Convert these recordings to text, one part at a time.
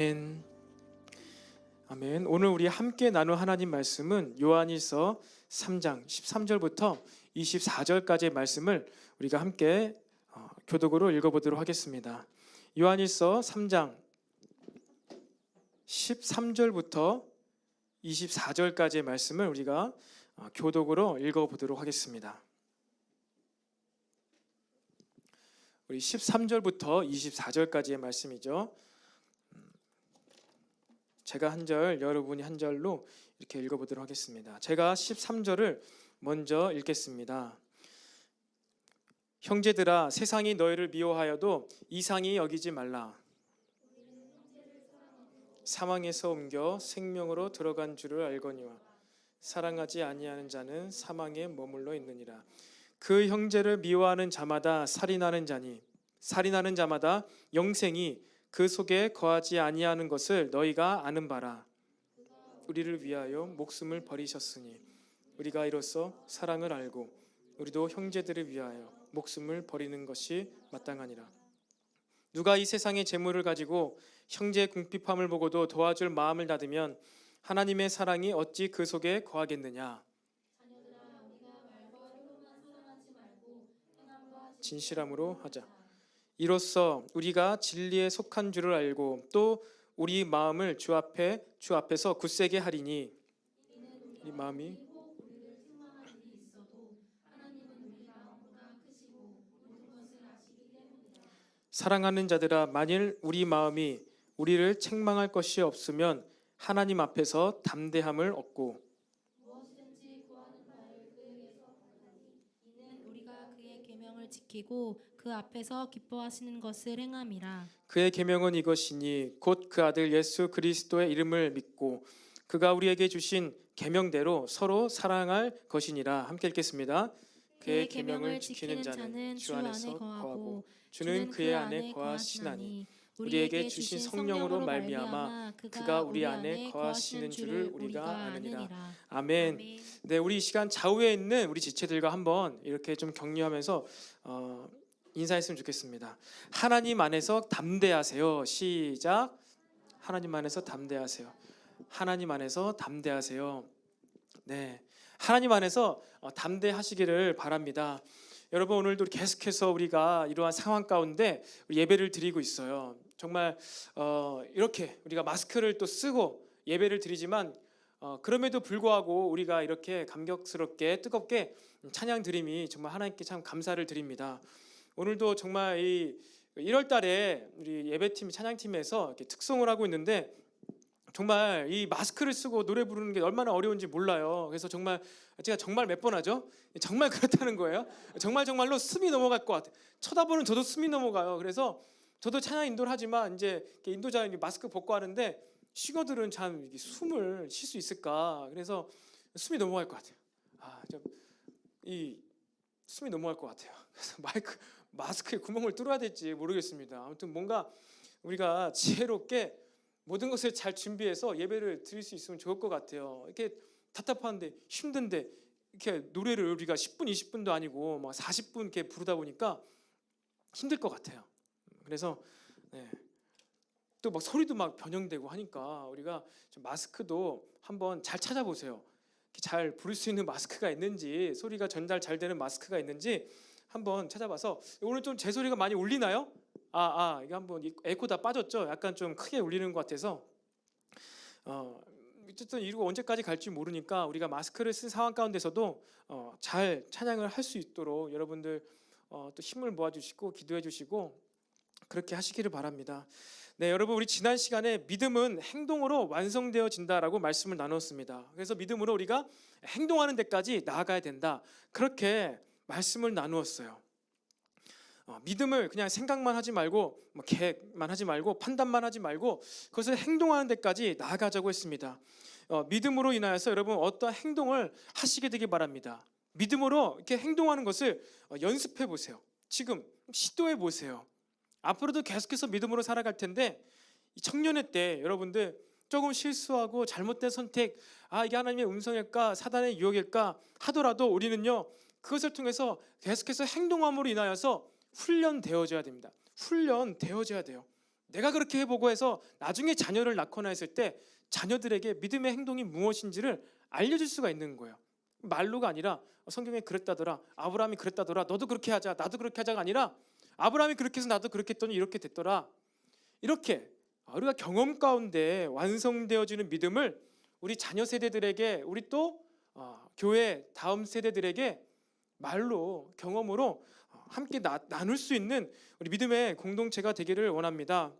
아멘. 아멘. 오늘 우리 함께 나눌 하나님 말씀은 요한일서 3장 13절부터 24절까지의 말씀을 우리가 함께 교독으로 읽어보도록 하겠습니다. 요한일서 3장 13절부터 24절까지의 말씀을 우리가 교독으로 읽어보도록 하겠습니다. 우리 13절부터 24절까지의 말씀이죠. 제가 한 절, 여러분이 한 절로 이렇게 읽어보도록 하겠습니다. 제가 13절을 먼저 읽겠습니다. 형제들아, 세상이 너희를 미워하여도 이상히 여기지 말라. 사망에서 옮겨 생명으로 들어간 줄을 알거니와 사랑하지 아니하는 자는 사망에 머물러 있느니라. 그 형제를 미워하는 자마다 살인하는 자니 살인하는 자마다 영생이 그 속에 거하지 아니하는 것을 너희가 아는 바라. 우리를 위하여 목숨을 버리셨으니 우리가 이로써 사랑을 알고 우리도 형제들을 위하여 목숨을 버리는 것이 마땅하니라. 누가 이 세상의 재물을 가지고 형제의 궁핍함을 보고도 도와줄 마음을 닫으면 하나님의 사랑이 어찌 그 속에 거하겠느냐. 진실함으로 하자. 이로써 우리가 진리에 속한 줄을 알고 또 우리 마음을 주 앞에서 굳세게 하리니 이 마음이 사랑하는 자들아, 만일 우리 마음이 우리를 책망할 것이 없으면 하나님 앞에서 담대함을 얻고 우리가 그의 계명을 지키고 그 앞에서 기뻐하시는 것을 행함이라. 그의 계명은 이것이니 곧 그 아들 예수 그리스도의 이름을 믿고 그가 우리에게 주신 계명대로 서로 사랑할 것이니라. 함께 읽겠습니다. 그의 계명을 지키는 자는 주 안에서 거하고 주는 그의 안에 거하시나니 우리에게 주신 성령으로 말미암아 그가 우리 안에 거하시는 줄을 우리가 아느니라. 아멘. 네, 우리 이 시간 좌우에 있는 우리 지체들과 한번 이렇게 좀 격려하면서 인사했으면 좋겠습니다. 하나님 안에서 담대하세요. 시작. 하나님 안에서 담대하세요. 하나님 안에서 담대하세요. 네, 하나님 안에서 담대하시기를 바랍니다. 여러분, 오늘도 계속해서 우리가 이러한 상황 가운데 예배를 드리고 있어요. 정말 이렇게 우리가 마스크를 또 쓰고 예배를 드리지만 그럼에도 불구하고 우리가 이렇게 감격스럽게 뜨겁게 찬양 드림이 정말 하나님께 참 감사를 드립니다. 오늘도 정말 이 1월 달에 우리 예배팀 찬양팀에서 이렇게 특송을 하고 있는데 정말 이 마스크를 쓰고 노래 부르는 게 얼마나 어려운지 몰라요. 그래서 정말 제가 정말 몇 번 하죠? 정말 그렇다는 거예요. 정말로 숨이 넘어갈 것 같아요. 쳐다보는 저도 숨이 넘어가요. 그래서 저도 찬양 인도를 하지만 이제 인도자 마스크 벗고 하는데 싱어들은 참 숨을 쉴 수 있을까? 그래서 숨이 넘어갈 것 같아요. 이 숨이 넘어갈 것 같아요. 그래서 마스크에 구멍을 뚫어야 될지 모르겠습니다. 아무튼 뭔가 우리가 지혜롭게 모든 것을 잘 준비해서 예배를 드릴 수 있으면 좋을 것 같아요. 이렇게 답답한데 힘든데 이렇게 노래를 우리가 10분, 20분도 아니고 막 40분 이렇게 부르다 보니까 힘들 것 같아요. 그래서 또 막 소리도 막 변형되고 하니까 우리가 좀 마스크도 한번 잘 찾아보세요. 잘 부를 수 있는 마스크가 있는지, 소리가 전달 잘 되는 마스크가 있는지 한번 찾아봐서. 오늘 좀 제 소리가 많이 울리나요? 이게 한번 에코 다 빠졌죠? 약간 좀 크게 울리는 것 같아서 어쨌든 이거 언제까지 갈지 모르니까 우리가 마스크를 쓴 상황 가운데서도 잘 찬양을 할 수 있도록 여러분들 또 힘을 모아주시고 기도해 주시고 그렇게 하시기를 바랍니다. 네, 여러분, 우리 지난 시간에 믿음은 행동으로 완성되어진다라고 말씀을 나눴습니다. 그래서 믿음으로 우리가 행동하는 데까지 나아가야 된다, 그렇게 말씀을 나누었어요. 믿음을 그냥 생각만 하지 말고 계획만 하지 말고 판단만 하지 말고 그것을 행동하는 데까지 나아가자고 했습니다. 믿음으로 인하여서 여러분 어떠한 행동을 하시게 되기 바랍니다. 믿음으로 이렇게 행동하는 것을 연습해 보세요. 지금 시도해 보세요. 앞으로도 계속해서 믿음으로 살아갈 텐데 이 청년의 때 여러분들 조금 실수하고 잘못된 선택, 이게 하나님의 음성일까 사단의 유혹일까 하더라도 우리는요 그것을 통해서 계속해서 행동함으로 인하여서 훈련되어져야 됩니다. 훈련되어져야 돼요. 내가 그렇게 해보고 해서 나중에 자녀를 낳거나 했을 때 자녀들에게 믿음의 행동이 무엇인지를 알려줄 수가 있는 거예요. 말로가 아니라 성경에 그랬다더라, 아브라함이 그랬다더라, 너도 그렇게 하자, 나도 그렇게 하자가 아니라 아브라함이 그렇게 해서 나도 그렇게 했더니 이렇게 됐더라. 이렇게 우리가 경험 가운데 완성되어지는 믿음을 우리 자녀 세대들에게, 우리 또 교회 다음 세대들에게 말로, 경험으로 함께 나눌 수 있는 우리 믿음의 공동체가 되기를 원합니다.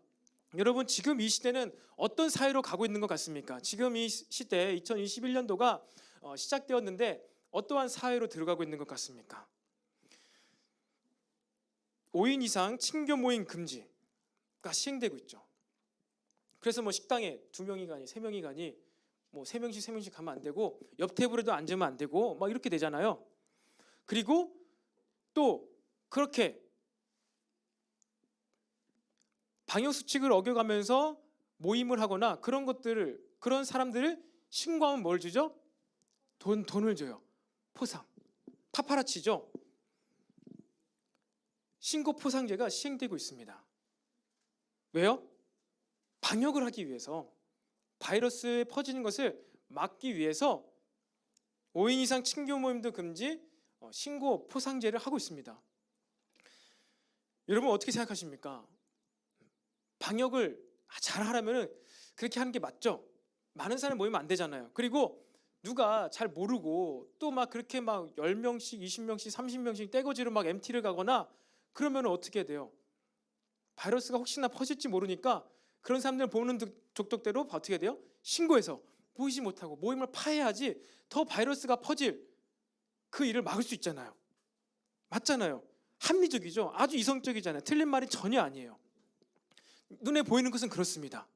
여러분, 지금 이 시대는 어떤 사회로 가고 있는 것 같습니까? 지금 이 시대 2021년도가 시작되었는데 어떠한 사회로 들어가고 있는 것 같습니까? 5인 이상 친교 모임 금지가 시행되고 있죠. 그래서 뭐 식당에 2명이 가니 3명이 가니 뭐 3명씩 가면 안 되고 옆 테이블에도 앉으면 안 되고 막 이렇게 되잖아요. 그리고 또 그렇게 방역 수칙을 어겨가면서 모임을 하거나 그런 사람들을 신고하면 뭘 주죠? 돈을 줘요. 포상, 파파라치죠. 신고 포상제가 시행되고 있습니다. 왜요? 방역을 하기 위해서, 바이러스에 퍼지는 것을 막기 위해서 5인 이상 친교 모임도 금지, 신고 포상제를 하고 있습니다. 여러분 어떻게 생각하십니까? 방역을 잘 하려면 그렇게 하는 게 맞죠? 많은 사람 모이면 안 되잖아요. 그리고 누가 잘 모르고 또 막 그렇게 막 10명씩, 20명씩, 30명씩 떼거지로 막 MT를 가거나 그러면 어떻게 돼요? 바이러스가 혹시나 퍼질지 모르니까 그런 사람들 보는 족독대로 어떻게 돼요? 신고해서 모이지 못하고 모임을 파해야지 더 바이러스가 퍼질 그 일을 막을 수 있잖아요. 맞잖아요. 합리적이죠. 아주 이성적이잖아요. 틀린 말이 전혀 아니에요. 눈에 보이는 것은 그렇습니다.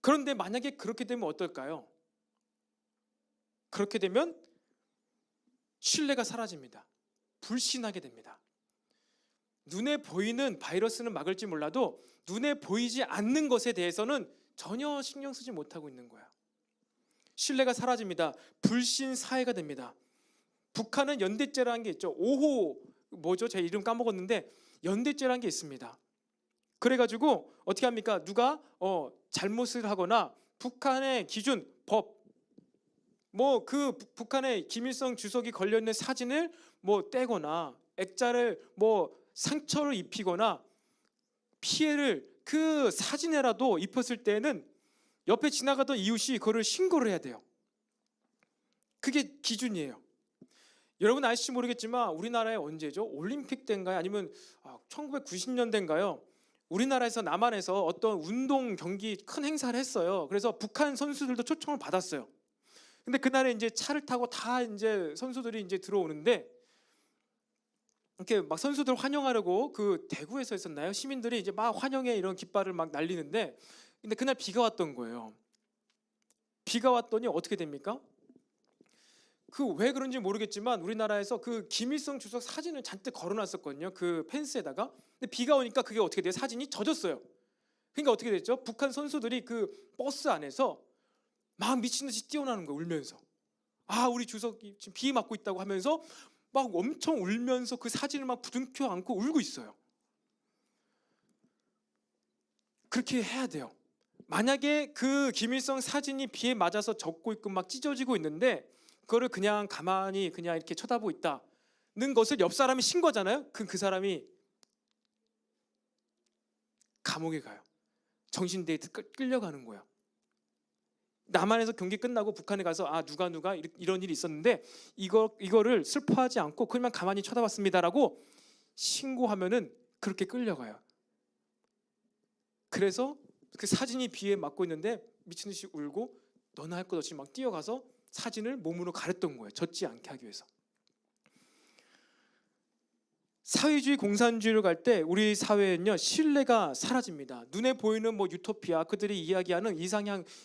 그런데 만약에 그렇게 되면 어떨까요? 그렇게 되면 신뢰가 사라집니다. 불신하게 됩니다. 눈에 보이는 바이러스는 막을지 몰라도 눈에 보이지 않는 것에 대해서는 전혀 신경 쓰지 못하고 있는 거야. 신뢰가 사라집니다. 불신 사회가 됩니다. 북한은 연대죄라는 게 있죠. 5호 뭐죠? 제 이름 까먹었는데 연대죄라는 게 있습니다. 그래가지고 어떻게 합니까? 누가 잘못을 하거나 북한의 기준, 법, 뭐 그 북한의 김일성 주석이 걸려 있는 사진을 뭐 떼거나 액자를 뭐 상처를 입히거나 피해를 그 사진에라도 입혔을 때는 옆에 지나가던 이웃이 그거를 신고를 해야 돼요. 그게 기준이에요. 여러분 아실지 모르겠지만 우리나라에 언제죠? 올림픽 때인가요? 아니면 1990년대인가요? 우리나라에서 남한에서 어떤 운동 경기 큰 행사를 했어요. 그래서 북한 선수들도 초청을 받았어요. 근데 그날에 이제 차를 타고 다 이제 선수들이 이제 들어오는데 이렇게 막 선수들 환영하려고 그 대구에서 했었나요? 시민들이 이제 막 환영의 이런 깃발을 막 날리는데 근데 그날 비가 왔던 거예요. 비가 왔더니 어떻게 됩니까? 그 왜 그런지 모르겠지만 우리나라에서 그 김일성 주석 사진을 잔뜩 걸어놨었거든요. 그 펜스에다가. 근데 비가 오니까 그게 어떻게 돼요? 사진이 젖었어요. 그러니까 어떻게 됐죠? 북한 선수들이 그 버스 안에서 막 미친 듯이 뛰어나는 거예요. 울면서. 우리 주석이 지금 비 맞고 있다고 하면서 막 엄청 울면서 그 사진을 막 부둥켜 안고 울고 있어요. 그렇게 해야 돼요. 만약에 그 김일성 사진이 비에 맞아서 젖고 있고 막 찢어지고 있는데 그거를 그냥 가만히 그냥 이렇게 쳐다보고 있다는 것을 옆 사람이 신고하잖아요. 그 사람이 감옥에 가요. 정신대에 끌려가는 거예요. 남한에서 경기 끝나고 북한에 가서 누가 이런 일이 있었는데 이거를 슬퍼하지 않고 그냥 가만히 쳐다봤습니다라고 신고하면은 그렇게 끌려가요. 그래서 그 사진이 비에 맞고 있는데 미친 듯이 울고 너나 할 것 없이 막 뛰어가서 사진을 몸으로 가렸던 거예요. 젖지 않게 하기 위해서. 사회주의 공산주의로 갈 때 우리 사회는요 신뢰가 사라집니다. 눈에 보이는 뭐 유토피아, 그들이 이야기하는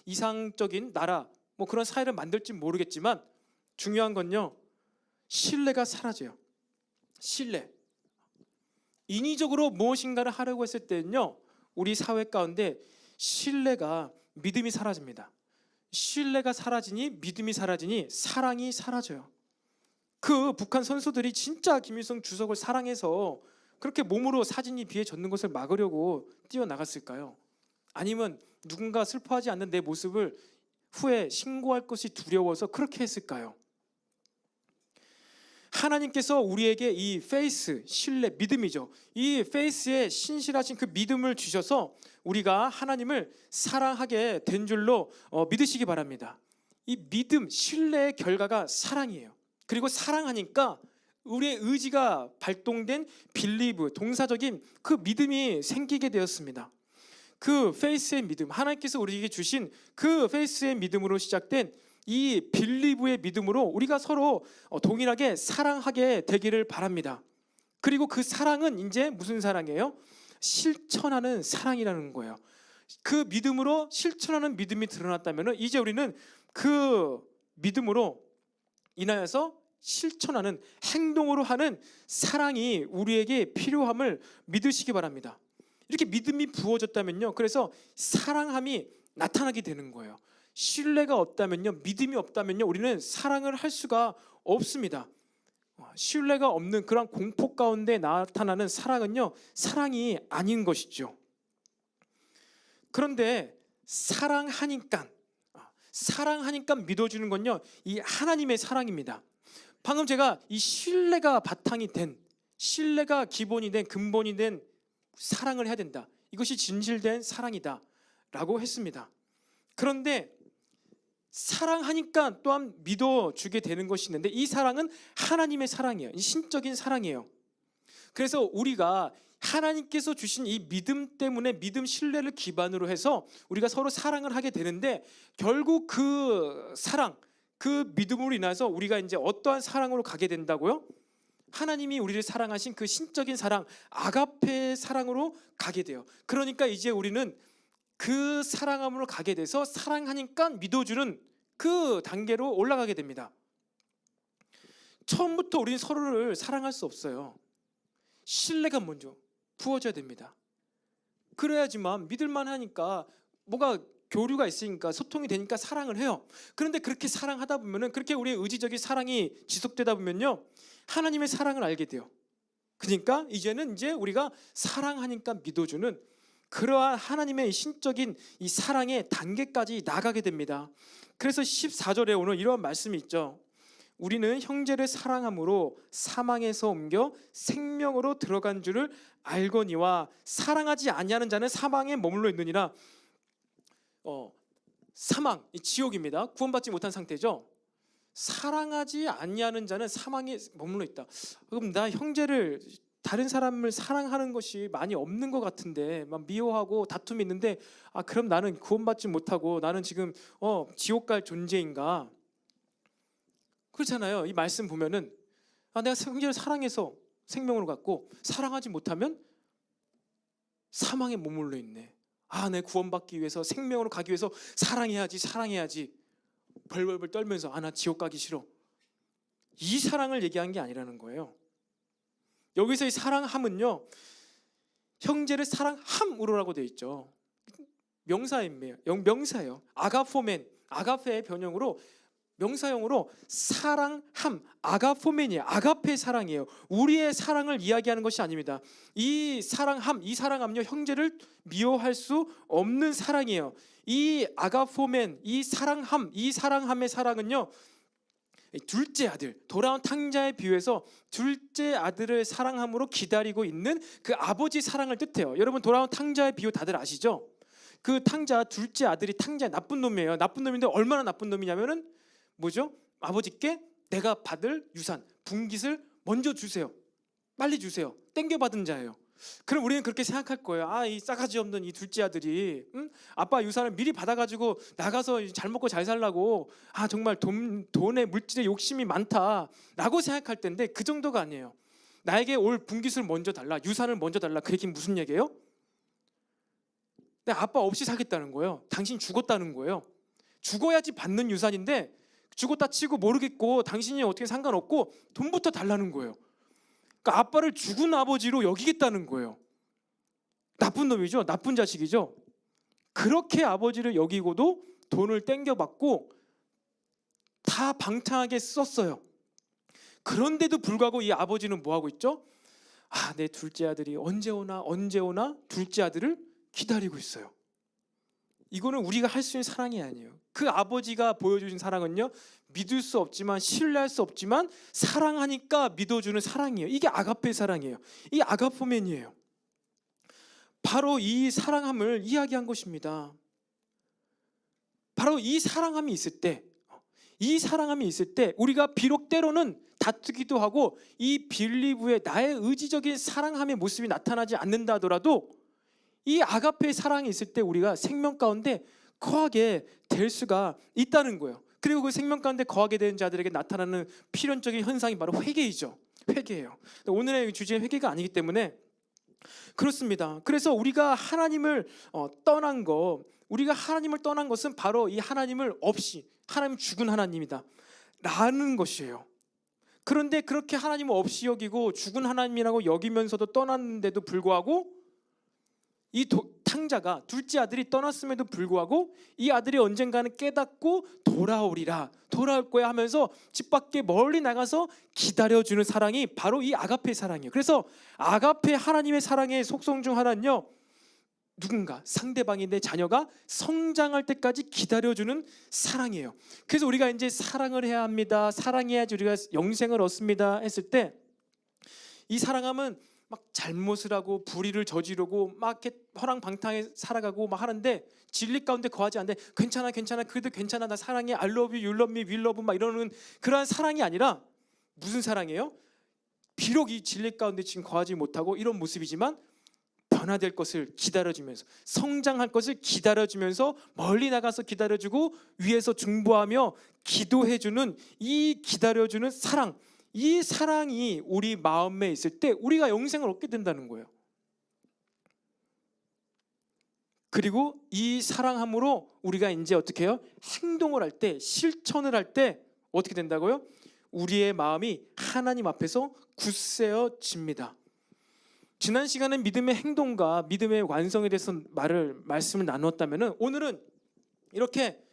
이상적인 나라, 뭐 그런 사회를 만들지 모르겠지만 중요한 건요 신뢰가 사라져요. 신뢰. 인위적으로 무엇인가를 하려고 했을 때는요 우리 사회 가운데 신뢰가, 믿음이 사라집니다. 신뢰가 사라지니 믿음이 사라지니 사랑이 사라져요. 그 북한 선수들이 진짜 김일성 주석을 사랑해서 그렇게 몸으로 사진이 비에 젖는 것을 막으려고 뛰어나갔을까요? 아니면 누군가 슬퍼하지 않는 내 모습을 후에 신고할 것이 두려워서 그렇게 했을까요? 하나님께서 우리에게 이 페이스, 신뢰, 믿음이죠. 이 페이스에 신실하신 그 믿음을 주셔서 우리가 하나님을 사랑하게 된 줄로 믿으시기 바랍니다. 이 믿음, 신뢰의 결과가 사랑이에요. 그리고 사랑하니까 우리의 의지가 발동된 빌리브, 동사적인 그 믿음이 생기게 되었습니다. 그 페이스의 믿음, 하나님께서 우리에게 주신 그 페이스의 믿음으로 시작된 이 빌리브의 믿음으로 우리가 서로 동일하게 사랑하게 되기를 바랍니다. 그리고 그 사랑은 이제 무슨 사랑이에요? 실천하는 사랑이라는 거예요. 그 믿음으로 실천하는 믿음이 드러났다면 이제 우리는 그 믿음으로 인하여서 실천하는 행동으로 하는 사랑이 우리에게 필요함을 믿으시기 바랍니다. 이렇게 믿음이 부어졌다면요, 그래서 사랑함이 나타나게 되는 거예요. 신뢰가 없다면요, 믿음이 없다면요, 우리는 사랑을 할 수가 없습니다. 신뢰가 없는 그런 공포 가운데 나타나는 사랑은요, 사랑이 아닌 것이죠. 그런데 사랑하니까 믿어주는 건요, 이 하나님의 사랑입니다. 방금 제가 이 신뢰가 바탕이 된, 신뢰가 기본이 된, 근본이 된 사랑을 해야 된다, 이것이 진실된 사랑이다 라고 했습니다. 그런데 사랑하니까 또한 믿어주게 되는 것이 있는데, 이 사랑은 하나님의 사랑이에요. 신적인 사랑이에요. 그래서 우리가 하나님께서 주신 이 믿음 때문에, 믿음 신뢰를 기반으로 해서 우리가 서로 사랑을 하게 되는데, 결국 그 사랑, 그 믿음으로 인해서 우리가 이제 어떠한 사랑으로 가게 된다고요? 하나님이 우리를 사랑하신 그 신적인 사랑, 아가페의 사랑으로 가게 돼요. 그러니까 이제 우리는 그 사랑함으로 가게 돼서 사랑하니까 믿어주는 그 단계로 올라가게 됩니다. 처음부터 우리는 서로를 사랑할 수 없어요. 신뢰가 먼저 부어져야 됩니다. 그래야지만 믿을만 하니까, 뭐가 교류가 있으니까, 소통이 되니까 사랑을 해요. 그런데 그렇게 사랑하다 보면은, 그렇게 우리의 의지적인 사랑이 지속되다 보면요, 하나님의 사랑을 알게 돼요. 그러니까 이제는 이제 우리가 사랑하니까 믿어주는 그러한 하나님의 신적인 이 사랑의 단계까지 나가게 됩니다. 그래서 14절에 오늘 이러한 말씀이 있죠. 우리는 형제를 사랑함으로 사망에서 옮겨 생명으로 들어간 줄을 알거니와 사랑하지 아니하는 자는 사망에 머물러 있느니라. 사망, 지옥입니다. 구원받지 못한 상태죠. 사랑하지 아니하는 자는 사망에 머물러 있다. 그럼 나 형제를, 다른 사람을 사랑하는 것이 많이 없는 것 같은데, 막 미워하고 다툼이 있는데, 그럼 나는 구원받지 못하고 나는 지금 지옥 갈 존재인가? 그렇잖아요. 이 말씀 보면은 내가 형제를 사랑해서 생명으로 갖고 사랑하지 못하면 사망에 머물러 있네. 내 구원받기 위해서, 생명으로 가기 위해서 사랑해야지 벌벌벌 떨면서 나 지옥 가기 싫어. 이 사랑을 얘기한 게 아니라는 거예요. 여기서 이 사랑함은요, 형제를 사랑함으로라고 되어 있죠. 명사예요. 아가포멘, 아가페의 변형으로, 명사형으로 사랑함, 아가포멘이에요. 아가페의 사랑이에요. 우리의 사랑을 이야기하는 것이 아닙니다. 이 사랑함요, 형제를 미워할 수 없는 사랑이에요. 이 아가포멘, 이 사랑함의 사랑은요, 둘째 아들, 돌아온 탕자에 비유해서 둘째 아들을 사랑함으로 기다리고 있는 그 아버지 사랑을 뜻해요. 여러분, 돌아온 탕자의 비유 다들 아시죠? 그 탕자, 둘째 아들이 탕자의 나쁜 놈이에요. 나쁜 놈인데 얼마나 나쁜 놈이냐면은 뭐죠? 아버지께 내가 받을 유산, 분깃을 먼저 주세요. 빨리 주세요. 땡겨받은 자예요. 그럼 우리는 그렇게 생각할 거예요. 이 싸가지 없는 이 둘째 아들이, 아빠 유산을 미리 받아가지고 나가서 잘 먹고 잘 살라고, 정말 돈에 물질에 욕심이 많다라고 생각할 텐데, 그 정도가 아니에요. 나에게 올 분깃을 먼저 달라, 유산을 먼저 달라. 그 얘기는 무슨 얘기예요? 내가 아빠 없이 살겠다는 거예요. 당신 죽었다는 거예요. 죽어야지 받는 유산인데 죽었다 치고 모르겠고 당신이 어떻게 상관없고 돈부터 달라는 거예요. 그러니까 아빠를 죽은 아버지로 여기겠다는 거예요. 나쁜 놈이죠. 나쁜 자식이죠. 그렇게 아버지를 여기고도 돈을 땡겨받고 다 방탕하게 썼어요. 그런데도 불구하고 이 아버지는 뭐하고 있죠? 내 둘째 아들이 언제 오나 둘째 아들을 기다리고 있어요. 이거는 우리가 할 수 있는 사랑이 아니에요. 그 아버지가 보여주신 사랑은요, 믿을 수 없지만, 신뢰할 수 없지만 사랑하니까 믿어주는 사랑이에요. 이게 아가페 사랑이에요. 이 아가포맨이에요. 바로 이 사랑함을 이야기한 것입니다. 바로 이 사랑함이 있을 때, 우리가 비록 때로는 다투기도 하고 이 빌리브의 나의 의지적인 사랑함의 모습이 나타나지 않는다 하더라도 이 아가페의 사랑이 있을 때 우리가 생명 가운데 거하게 될 수가 있다는 거예요. 그리고 그 생명 가운데 거하게 되는 자들에게 나타나는 필연적인 현상이 바로 회개이죠. 회개예요. 오늘의 주제는 회개가 아니기 때문에 그렇습니다. 그래서 우리가 하나님을 떠난 것은 바로 이 하나님을 없이, 하나님 죽은 하나님이다 라는 것이에요. 그런데 그렇게 하나님을 없이 여기고 죽은 하나님이라고 여기면서도 떠났는데도 불구하고 이 탕자가, 둘째 아들이 떠났음에도 불구하고 이 아들이 언젠가는 깨닫고 돌아올 거야 하면서 집 밖에 멀리 나가서 기다려주는 사랑이 바로 이 아가페의 사랑이에요. 그래서 아가페 하나님의 사랑의 속성 중 하나는요, 누군가 상대방이, 내 자녀가 성장할 때까지 기다려주는 사랑이에요. 그래서 우리가 이제 사랑을 해야 합니다, 사랑해야지 우리가 영생을 얻습니다 했을 때 이 사랑함은 막 잘못을 하고 불의를 저지르고 막 이렇게 허랑방탕하게 살아가고 막 하는데 진리 가운데 거하지 않는데 괜찮아 그래도 괜찮아 나 사랑해 I love you, you love me, we love 막 이러는 그러한 사랑이 아니라 무슨 사랑이에요? 비록 이 진리 가운데 지금 거하지 못하고 이런 모습이지만 변화될 것을 기다려주면서, 성장할 것을 기다려주면서 멀리 나가서 기다려주고 위에서 중보하며 기도해주는 이 기다려주는 사랑, 이 사랑이 우리 마음에 있을 때 우리가 영생을 얻게 된다는 거예요. 그리고 이 사랑함으로 우리가 이제 어떻게 해요? 행동을 할 때, 실천을 할 때 어떻게 된다고요? 우리의 마음이 하나님 앞에서 굳세어집니다. 지난 시간에 믿음의 행동과 믿음의 완성에 대해서 말씀을 나눴다면 오늘은 이렇게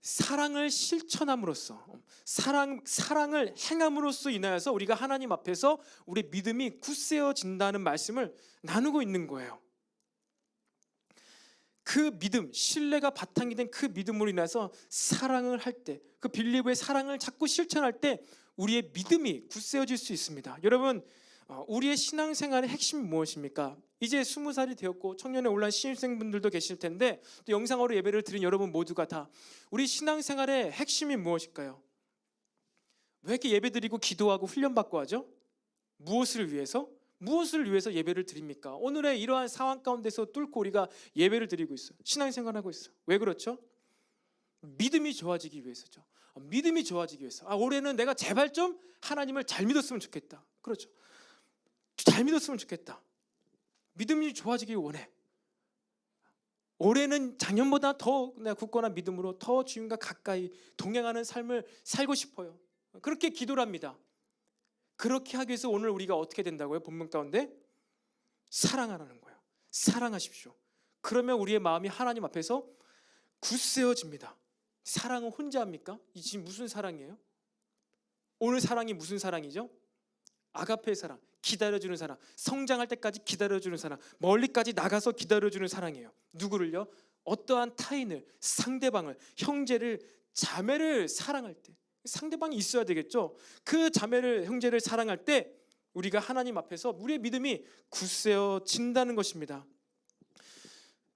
사랑을 실천함으로써, 사랑을 행함으로써 인하여서 우리가 하나님 앞에서 우리 믿음이 굳세어진다는 말씀을 나누고 있는 거예요. 그 믿음, 신뢰가 바탕이 된 그 믿음으로 인해서 사랑을 할 때, 그 빌리브의 사랑을 자꾸 실천할 때 우리의 믿음이 굳세어질 수 있습니다. 여러분, 우리의 신앙생활의 핵심이 무엇입니까? 이제 20살이 되었고 청년에 올라온 신입생분들도 계실 텐데 또 영상으로 예배를 드린 여러분 모두가 다 우리 신앙생활의 핵심이 무엇일까요? 왜 이렇게 예배드리고 기도하고 훈련받고 하죠? 무엇을 위해서 예배를 드립니까? 오늘의 이러한 상황 가운데서 뚫고 우리가 예배를 드리고 있어요. 신앙생활하고 있어요. 왜 그렇죠? 믿음이 좋아지기 위해서죠. 믿음이 좋아지기 위해서. 올해는 내가 제발 좀 하나님을 잘 믿었으면 좋겠다. 그렇죠. 잘 믿었으면 좋겠다. 믿음이 좋아지길 원해. 올해는 작년보다 더 내가 굳건한 믿음으로 더 주님과 가까이 동행하는 삶을 살고 싶어요. 그렇게 기도를 합니다. 그렇게 하기 위해서 오늘 우리가 어떻게 된다고요? 본문 가운데 사랑하라는 거예요. 사랑하십시오. 그러면 우리의 마음이 하나님 앞에서 굳세어집니다. 사랑은 혼자 합니까? 이 지금 무슨 사랑이에요? 오늘 사랑이 무슨 사랑이죠? 아가페의 사랑, 기다려주는 사랑, 성장할 때까지 기다려주는 사랑, 멀리까지 나가서 기다려주는 사랑이에요. 누구를요? 어떠한 타인을, 상대방을, 형제를, 자매를 사랑할 때 상대방이 있어야 되겠죠. 그 자매를, 형제를 사랑할 때 우리가 하나님 앞에서 우리의 믿음이 굳세어진다는 것입니다.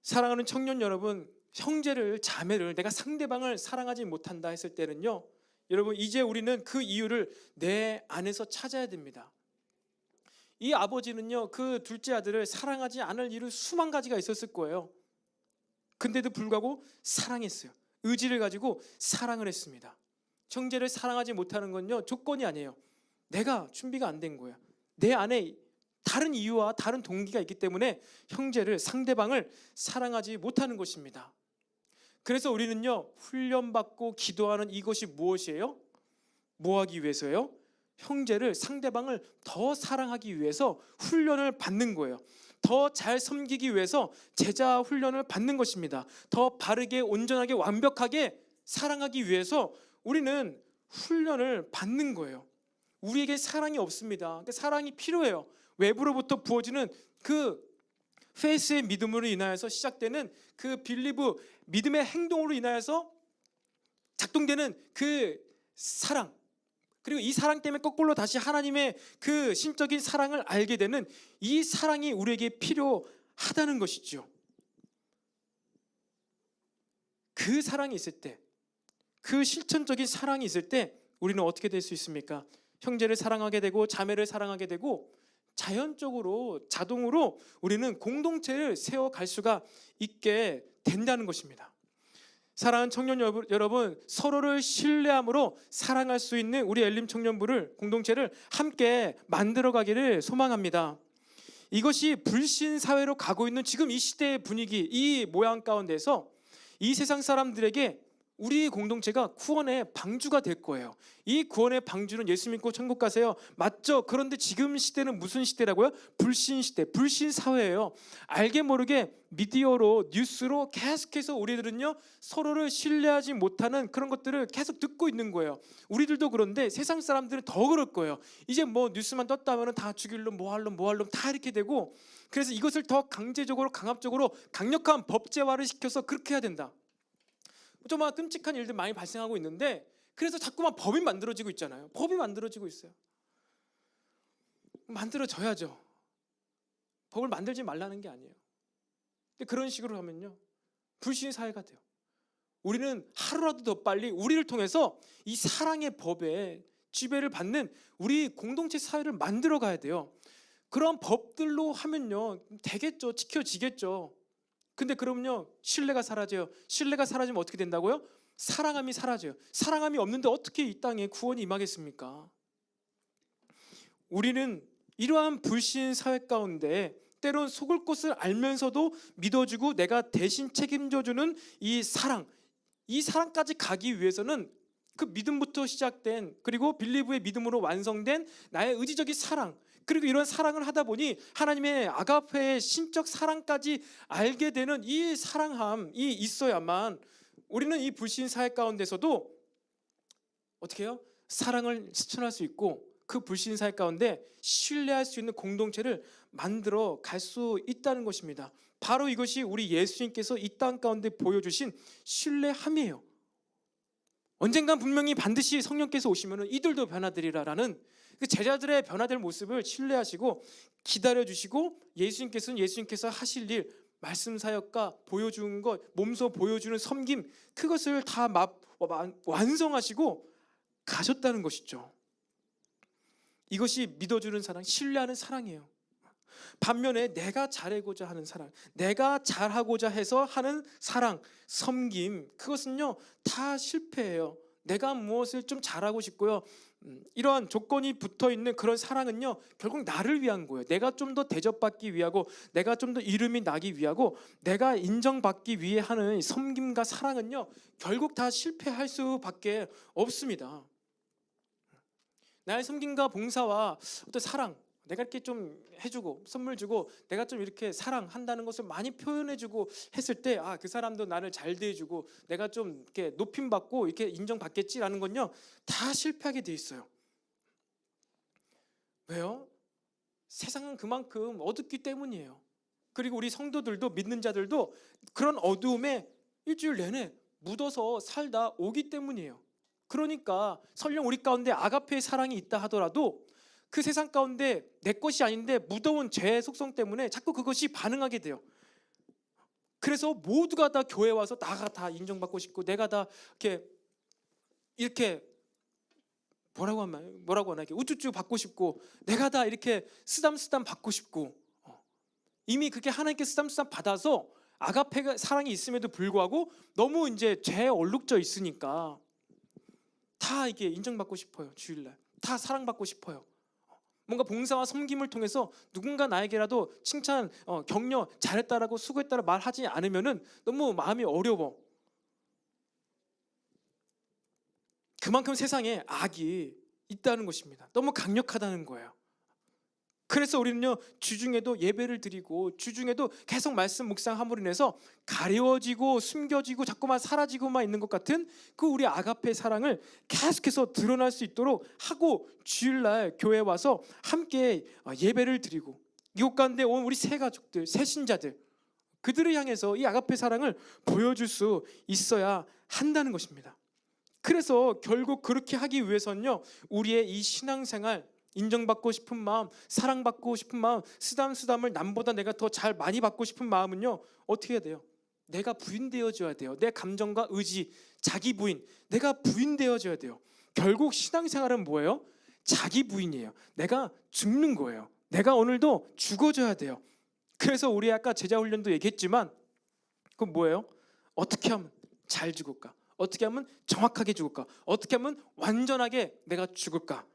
사랑하는 청년 여러분, 형제를, 자매를, 내가 상대방을 사랑하지 못한다 했을 때는요, 여러분 이제 우리는 그 이유를 내 안에서 찾아야 됩니다. 이 아버지는요, 그 둘째 아들을 사랑하지 않을 이유 수만 가지가 있었을 거예요. 근데도 불구하고 사랑했어요. 의지를 가지고 사랑을 했습니다. 형제를 사랑하지 못하는 건요, 조건이 아니에요. 내가 준비가 안 된 거예요. 내 안에 다른 이유와 다른 동기가 있기 때문에 형제를, 상대방을 사랑하지 못하는 것입니다. 그래서 우리는요, 훈련받고 기도하는 이것이 무엇이에요? 뭐 하기 위해서요? 형제를, 상대방을 더 사랑하기 위해서 훈련을 받는 거예요. 더 잘 섬기기 위해서 제자 훈련을 받는 것입니다. 더 바르게, 온전하게, 완벽하게 사랑하기 위해서 우리는 훈련을 받는 거예요. 우리에게 사랑이 없습니다. 사랑이 필요해요. 외부로부터 부어지는 그 페이스의 믿음으로 인하여서 시작되는 그 빌리브, 믿음의 행동으로 인하여서 작동되는 그 사랑, 그리고 이 사랑 때문에 거꾸로 다시 하나님의 그 신적인 사랑을 알게 되는 이 사랑이 우리에게 필요하다는 것이죠. 그 사랑이 있을 때, 그 실천적인 사랑이 있을 때 우리는 어떻게 될 수 있습니까? 형제를 사랑하게 되고 자매를 사랑하게 되고 자연적으로 자동으로 우리는 공동체를 세워갈 수가 있게 된다는 것입니다. 사랑하는 청년 여러분, 서로를 신뢰함으로 사랑할 수 있는 우리 엘림 청년부를, 공동체를 함께 만들어가기를 소망합니다. 이것이 불신 사회로 가고 있는 지금 이 시대의 분위기, 이 모양 가운데서 이 세상 사람들에게 우리 공동체가 구원의 방주가 될 거예요. 이 구원의 방주는 예수 믿고 천국 가세요. 맞죠? 그런데 지금 시대는 무슨 시대라고요? 불신 시대, 불신 사회예요. 알게 모르게 미디어로, 뉴스로 계속해서 우리들은요, 서로를 신뢰하지 못하는 그런 것들을 계속 듣고 있는 거예요. 우리들도 그런데 세상 사람들은 더 그럴 거예요. 이제 뭐 뉴스만 떴다면 다 죽일놈, 뭐할놈 다 이렇게 되고, 그래서 이것을 더 강제적으로, 강압적으로 강력한 법제화를 시켜서 그렇게 해야 된다. 정말 끔찍한 일들 많이 발생하고 있는데, 그래서 자꾸만 법이 만들어지고 있잖아요. 법이 만들어지고 있어요. 만들어져야죠. 법을 만들지 말라는 게 아니에요. 근데 그런 식으로 하면요, 불신 사회가 돼요. 우리는 하루라도 더 빨리 우리를 통해서 이 사랑의 법에 지배를 받는 우리 공동체 사회를 만들어 가야 돼요. 그런 법들로 하면요, 되겠죠. 지켜지겠죠. 근데 그러면요, 신뢰가 사라져요. 신뢰가 사라지면 어떻게 된다고요? 사랑함이 사라져요. 사랑함이 없는데 어떻게 이 땅에 구원이 임하겠습니까? 우리는 이러한 불신 사회 가운데 때론 속을 것을 알면서도 믿어주고 내가 대신 책임져주는 이 사랑까지 가기 위해서는 그 믿음부터 시작된, 그리고 빌리브의 믿음으로 완성된 나의 의지적인 사랑, 그리고 이런 사랑을 하다 보니 하나님의 아가페의 신적 사랑까지 알게 되는 이 사랑함이 있어야만 우리는 이 불신 사회 가운데서도 어떻게 해요? 사랑을 실천할 수 있고, 그 불신 사회 가운데 신뢰할 수 있는 공동체를 만들어 갈 수 있다는 것입니다. 바로 이것이 우리 예수님께서 이 땅 가운데 보여주신 신뢰함이에요. 언젠간 분명히 반드시 성령께서 오시면 이들도 변화되리라라는 그 제자들의 변화될 모습을 신뢰하시고 기다려주시고, 예수님께서 하실 일, 말씀 사역과 보여주는 것, 몸소 보여주는 섬김, 그것을 다 완성하시고 가셨다는 것이죠. 이것이 믿어주는 사랑, 신뢰하는 사랑이에요. 반면에 내가 잘하고자 하는 사랑, 내가 잘하고자 해서 하는 사랑, 섬김, 그것은요 다 실패해요. 내가 무엇을 좀 잘하고 싶고요, 이러한 조건이 붙어있는 그런 사랑은요 결국 나를 위한 거예요. 내가 좀 더 대접받기 위하고, 내가 좀 더 이름이 나기 위하고, 내가 인정받기 위해 하는 섬김과 사랑은요 결국 다 실패할 수밖에 없습니다. 나의 섬김과 봉사와 어떤 사랑, 내가 이렇게 좀 해주고 선물 주고 내가 좀 이렇게 사랑한다는 것을 많이 표현해주고 했을 때, 그 사람도 나를 잘 대해주고 내가 좀 이렇게 높임받고 이렇게 인정받겠지라는 건요 다 실패하게 돼 있어요. 왜요? 세상은 그만큼 어둡기 때문이에요. 그리고 우리 성도들도, 믿는 자들도 그런 어두움에 일주일 내내 묻어서 살다 오기 때문이에요. 그러니까 설령 우리 가운데 아가페의 사랑이 있다 하더라도 그 세상 가운데 내 것이 아닌데 무더운 죄의 속성 때문에 자꾸 그것이 반응하게 돼요. 그래서 모두가 다 교회 와서 나가 다 인정받고 싶고, 내가 다 이렇게 뭐라고 하나 이렇게 우쭈쭈 받고 싶고, 내가 다 이렇게 쓰담쓰담 받고 싶고, 이미 그렇게 하나님께 쓰담쓰담 받아서 아가페가 사랑이 있음에도 불구하고 너무 이제 죄에 얼룩져 있으니까 다 이게 인정받고 싶어요. 주일날 다 사랑받고 싶어요. 뭔가 봉사와 섬김을 통해서 누군가 나에게라도 칭찬, 격려, 잘했다라고 수고했다라고 말하지 않으면은 너무 마음이 어려워. 그만큼 세상에 악이 있다는 것입니다. 너무 강력하다는 거예요. 그래서 우리는요 주중에도 예배를 드리고 주중에도 계속 말씀 묵상함으로 인해서 가려워지고 숨겨지고 자꾸만 사라지고만 있는 것 같은 그 우리 아가페 사랑을 계속해서 드러날 수 있도록 하고, 주일날 교회에 와서 함께 예배를 드리고 이곳 가운데 온 우리 새 가족들, 새 신자들, 그들을 향해서 이 아가페 사랑을 보여줄 수 있어야 한다는 것입니다. 그래서 결국 그렇게 하기 위해서는요 우리의 이 신앙생활, 인정받고 싶은 마음, 사랑받고 싶은 마음, 쓰담쓰담을 남보다 내가 더 잘 많이 받고 싶은 마음은요 어떻게 해야 돼요? 내가 부인되어줘야 돼요. 내 감정과 의지, 자기 부인, 내가 부인되어줘야 돼요. 결국 신앙생활은 뭐예요? 자기 부인이에요. 내가 죽는 거예요. 내가 오늘도 죽어줘야 돼요. 그래서 우리 아까 제자훈련도 얘기했지만 그건 뭐예요? 어떻게 하면 잘 죽을까? 어떻게 하면 정확하게 죽을까? 어떻게 하면 완전하게 내가 죽을까?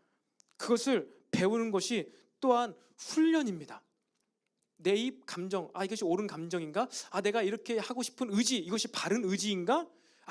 그것을 배우는 것이 또한 훈련입니다. 내 입 감정, 이것이 옳은 감정인가? 내가 이렇게 하고 싶은 의지, 이것이 바른 의지인가?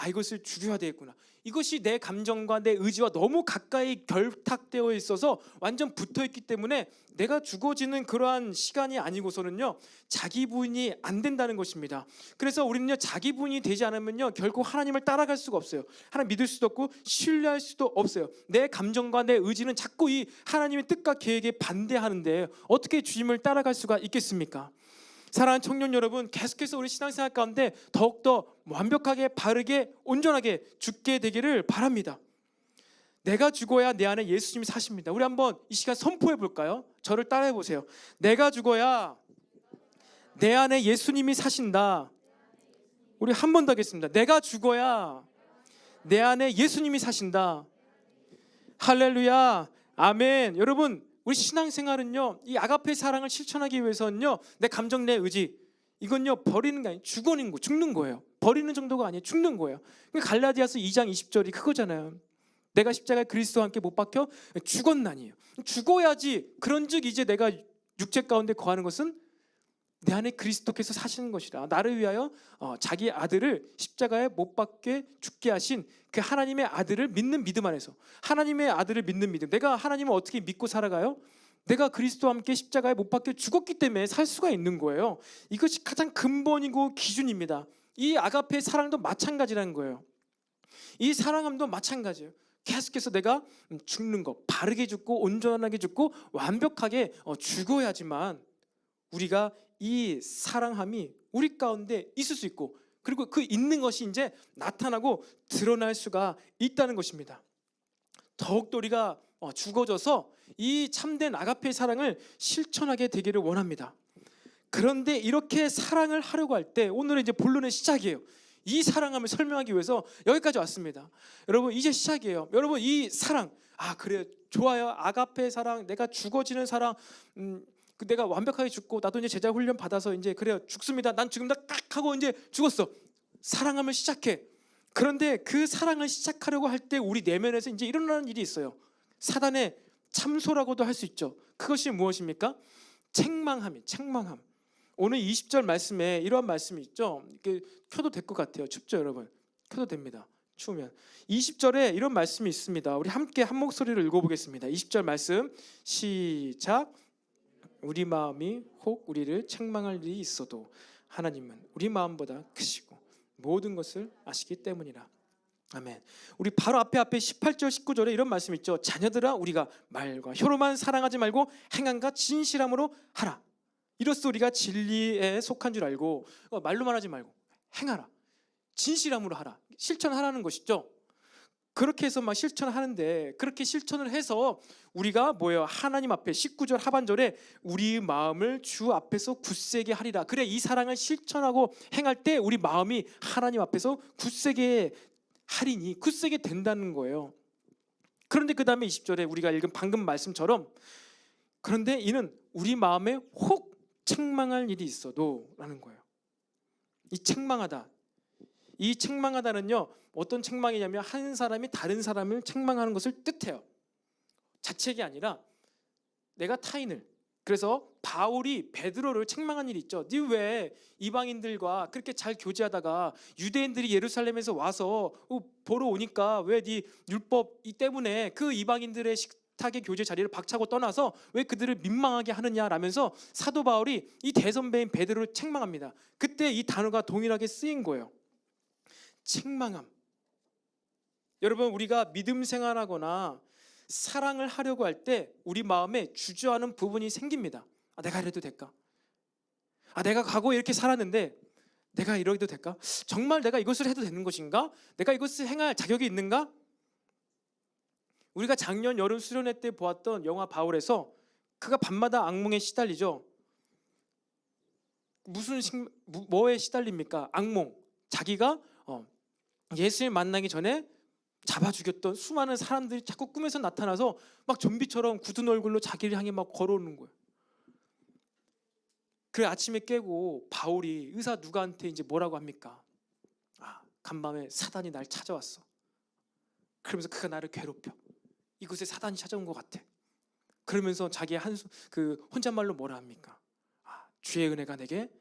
이것을 줄여야 되겠구나. 이것이 내 감정과 내 의지와 너무 가까이 결탁되어 있어서 완전 붙어있기 때문에 내가 죽어지는 그러한 시간이 아니고서는요 자기 부인이 안 된다는 것입니다. 그래서 우리는요 자기 부인이 되지 않으면요 결국 하나님을 따라갈 수가 없어요. 하나님 믿을 수도 없고 신뢰할 수도 없어요. 내 감정과 내 의지는 자꾸 이 하나님의 뜻과 계획에 반대하는데 어떻게 주님을 따라갈 수가 있겠습니까? 사랑하는 청년 여러분, 계속해서 우리 신앙생활 가운데 더욱더 완벽하게, 바르게, 온전하게 죽게 되기를 바랍니다. 내가 죽어야 내 안에 예수님이 사십니다. 우리 한번 이 시간 선포해 볼까요? 저를 따라해 보세요. 내가 죽어야 내 안에 예수님이 사신다. 우리 한 번 더 하겠습니다. 내가 죽어야 내 안에 예수님이 사신다. 할렐루야, 아멘. 여러분, 우리 신앙생활은요 이 아가페 사랑을 실천하기 위해서는요 내 감정, 내 의지, 이건요 버리는 게 아니에요. 죽는 거예요. 버리는 정도가 아니에요. 죽는 거예요. 갈라디아서 2장 20절이 그거잖아요. 내가 십자가에 그리스도와 함께 못 박혀 죽었나니요. 죽어야지. 그런즉 이제 내가 육체 가운데 거하는 것은 내 안에 그리스도께서 사시는 것이라. 나를 위하여 자기 아들을 십자가에 못 박게 죽게 하신 그 하나님의 아들을 믿는 믿음 안에서, 하나님의 아들을 믿는 믿음, 내가 하나님을 어떻게 믿고 살아가요? 내가 그리스도와 함께 십자가에 못 박혀 죽었기 때문에 살 수가 있는 거예요. 이것이 가장 근본이고 기준입니다. 이 아가페의 사랑도 마찬가지라는 거예요. 이 사랑함도 마찬가지예요. 계속해서 내가 죽는 거, 바르게 죽고 온전하게 죽고 완벽하게 죽어야지만 우리가 이 사랑함이 우리 가운데 있을 수 있고, 그리고 그 있는 것이 이제 나타나고 드러날 수가 있다는 것입니다. 더욱더 우리가 죽어져서 이 참된 아가페의 사랑을 실천하게 되기를 원합니다. 그런데 이렇게 사랑을 하려고 할 때 오늘은 이제 본론의 시작이에요. 이 사랑함을 설명하기 위해서 여기까지 왔습니다. 여러분, 이제 시작이에요. 여러분, 이 사랑, 그래, 좋아요. 아가페 사랑, 내가 죽어지는 사랑, 내가 완벽하게 죽고 나도 이제 제자 훈련 받아서 이제 그래요, 죽습니다. 난 지금 다 깍 하고 이제 죽었어. 사랑함을 시작해. 그런데 그 사랑을 시작하려고 할 때 우리 내면에서 이제 일어나는 일이 있어요. 사단의 참소라고도 할 수 있죠. 그것이 무엇입니까? 책망함. 오늘 20절 말씀에 이러한 말씀이 있죠. 이렇게 켜도 될 것 같아요. 춥죠, 여러분? 켜도 됩니다. 추우면. 20절에 이런 말씀이 있습니다. 우리 함께 한 목소리로 읽어보겠습니다. 20절 말씀 시작. 우리 마음이 혹 우리를 책망할 일이 있어도 하나님은 우리 마음보다 크시고 모든 것을 아시기 때문이라. 아멘. 우리 바로 앞에 18절 19절에 이런 말씀이 있죠. 자녀들아, 우리가 말과 혀로만 사랑하지 말고 행함과 진실함으로 하라. 이로써 우리가 진리에 속한 줄 알고, 말로만 하지 말고 행하라. 진실함으로 하라. 실천하라는 것이죠. 그렇게 해서 막 실천하는데, 그렇게 실천을 해서 우리가 뭐예요? 하나님 앞에 19절 하반절에 우리 마음을 주 앞에서 굳세게 하리라. 그래, 이 사랑을 실천하고 행할 때 우리 마음이 하나님 앞에서 굳세게 하리니 굳세게 된다는 거예요. 그런데 그 다음에 20절에 우리가 읽은 방금 말씀처럼, 그런데 이는 우리 마음에 혹 책망할 일이 있어도 라는 거예요. 이 책망하다는요, 어떤 책망이냐면 한 사람이 다른 사람을 책망하는 것을 뜻해요. 자책이 아니라 내가 타인을, 그래서 바울이 베드로를 책망한 일이 있죠. 네 왜 이방인들과 그렇게 잘 교제하다가 유대인들이 예루살렘에서 와서 보러 오니까 왜 네 율법 때문에 그 이방인들의 뜻하게 교제 자리를 박차고 떠나서 왜 그들을 민망하게 하느냐라면서 사도 바울이 이 대선배인 베드로를 책망합니다. 그때 이 단어가 동일하게 쓰인 거예요. 책망함. 여러분, 우리가 믿음 생활하거나 사랑을 하려고 할 때 우리 마음에 주저하는 부분이 생깁니다. 내가 이래도 될까? 내가 과거에 이렇게 살았는데 내가 이러도 될까? 정말 내가 이것을 해도 되는 것인가? 내가 이것을 행할 자격이 있는가? 우리가 작년 여름 수련회 때 보았던 영화 바울에서 그가 밤마다 악몽에 시달리죠. 뭐에 시달립니까? 악몽. 자기가 예수를 만나기 전에 잡아 죽였던 수많은 사람들이 자꾸 꿈에서 나타나서 막 좀비처럼 굳은 얼굴로 자기를 향해 막 걸어오는 거예요. 그래 아침에 깨고 바울이 의사 누가한테 이제 뭐라고 합니까? 간밤에 사단이 날 찾아왔어. 그러면서 그가 나를 괴롭혀. 이곳에 사단이 찾아온 것 같아. 그러면서 자기 혼잣말로 뭐라 합니까? 주의 은혜가 내게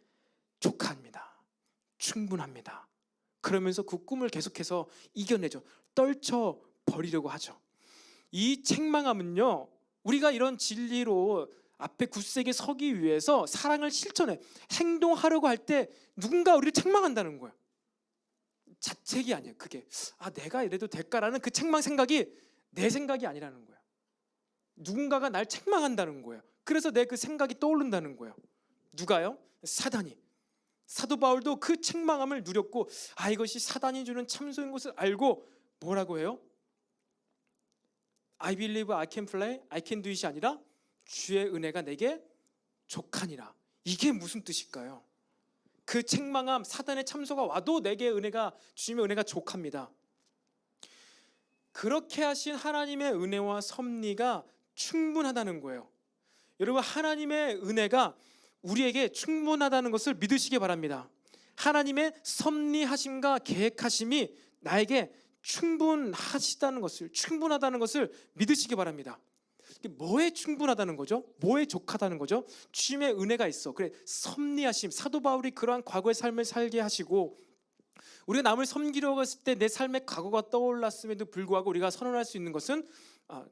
족합니다. 충분합니다. 그러면서 그 꿈을 계속해서 이겨내죠. 떨쳐 버리려고 하죠. 이 책망함은요, 우리가 이런 진리로 앞에 굳세게 서기 위해서 사랑을 실천해 행동하려고 할 때 누군가 우리를 책망한다는 거예요. 자책이 아니에요. 그게 내가 이래도 될까라는 그 책망 생각이 내 생각이 아니라는 거예요. 누군가가 날 책망한다는 거예요. 그래서 내 그 생각이 떠오른다는 거예요. 누가요? 사단이. 사도 바울도 그 책망함을 누렸고 이것이 사단이 주는 참소인 것을 알고 뭐라고 해요? I believe I can fly, I can do it이 아니라 주의 은혜가 내게 족하니라. 이게 무슨 뜻일까요? 그 책망함, 사단의 참소가 와도 내게 주님의 은혜가 족합니다. 그렇게 하신 하나님의 은혜와 섭리가 충분하다는 거예요. 여러분, 하나님의 은혜가 우리에게 충분하다는 것을 믿으시기 바랍니다. 하나님의 섭리하심과 계획하심이 나에게 충분하다는 것을 믿으시기 바랍니다. 뭐에 충분하다는 거죠? 뭐에 족하다는 거죠? 주님의 은혜가 있어. 그래, 섭리하심. 사도 바울이 그러한 과거의 삶을 살게 하시고 우리가 남을 섬기려고 했을 때 내 삶의 과거가 떠올랐음에도 불구하고 우리가 선언할 수 있는 것은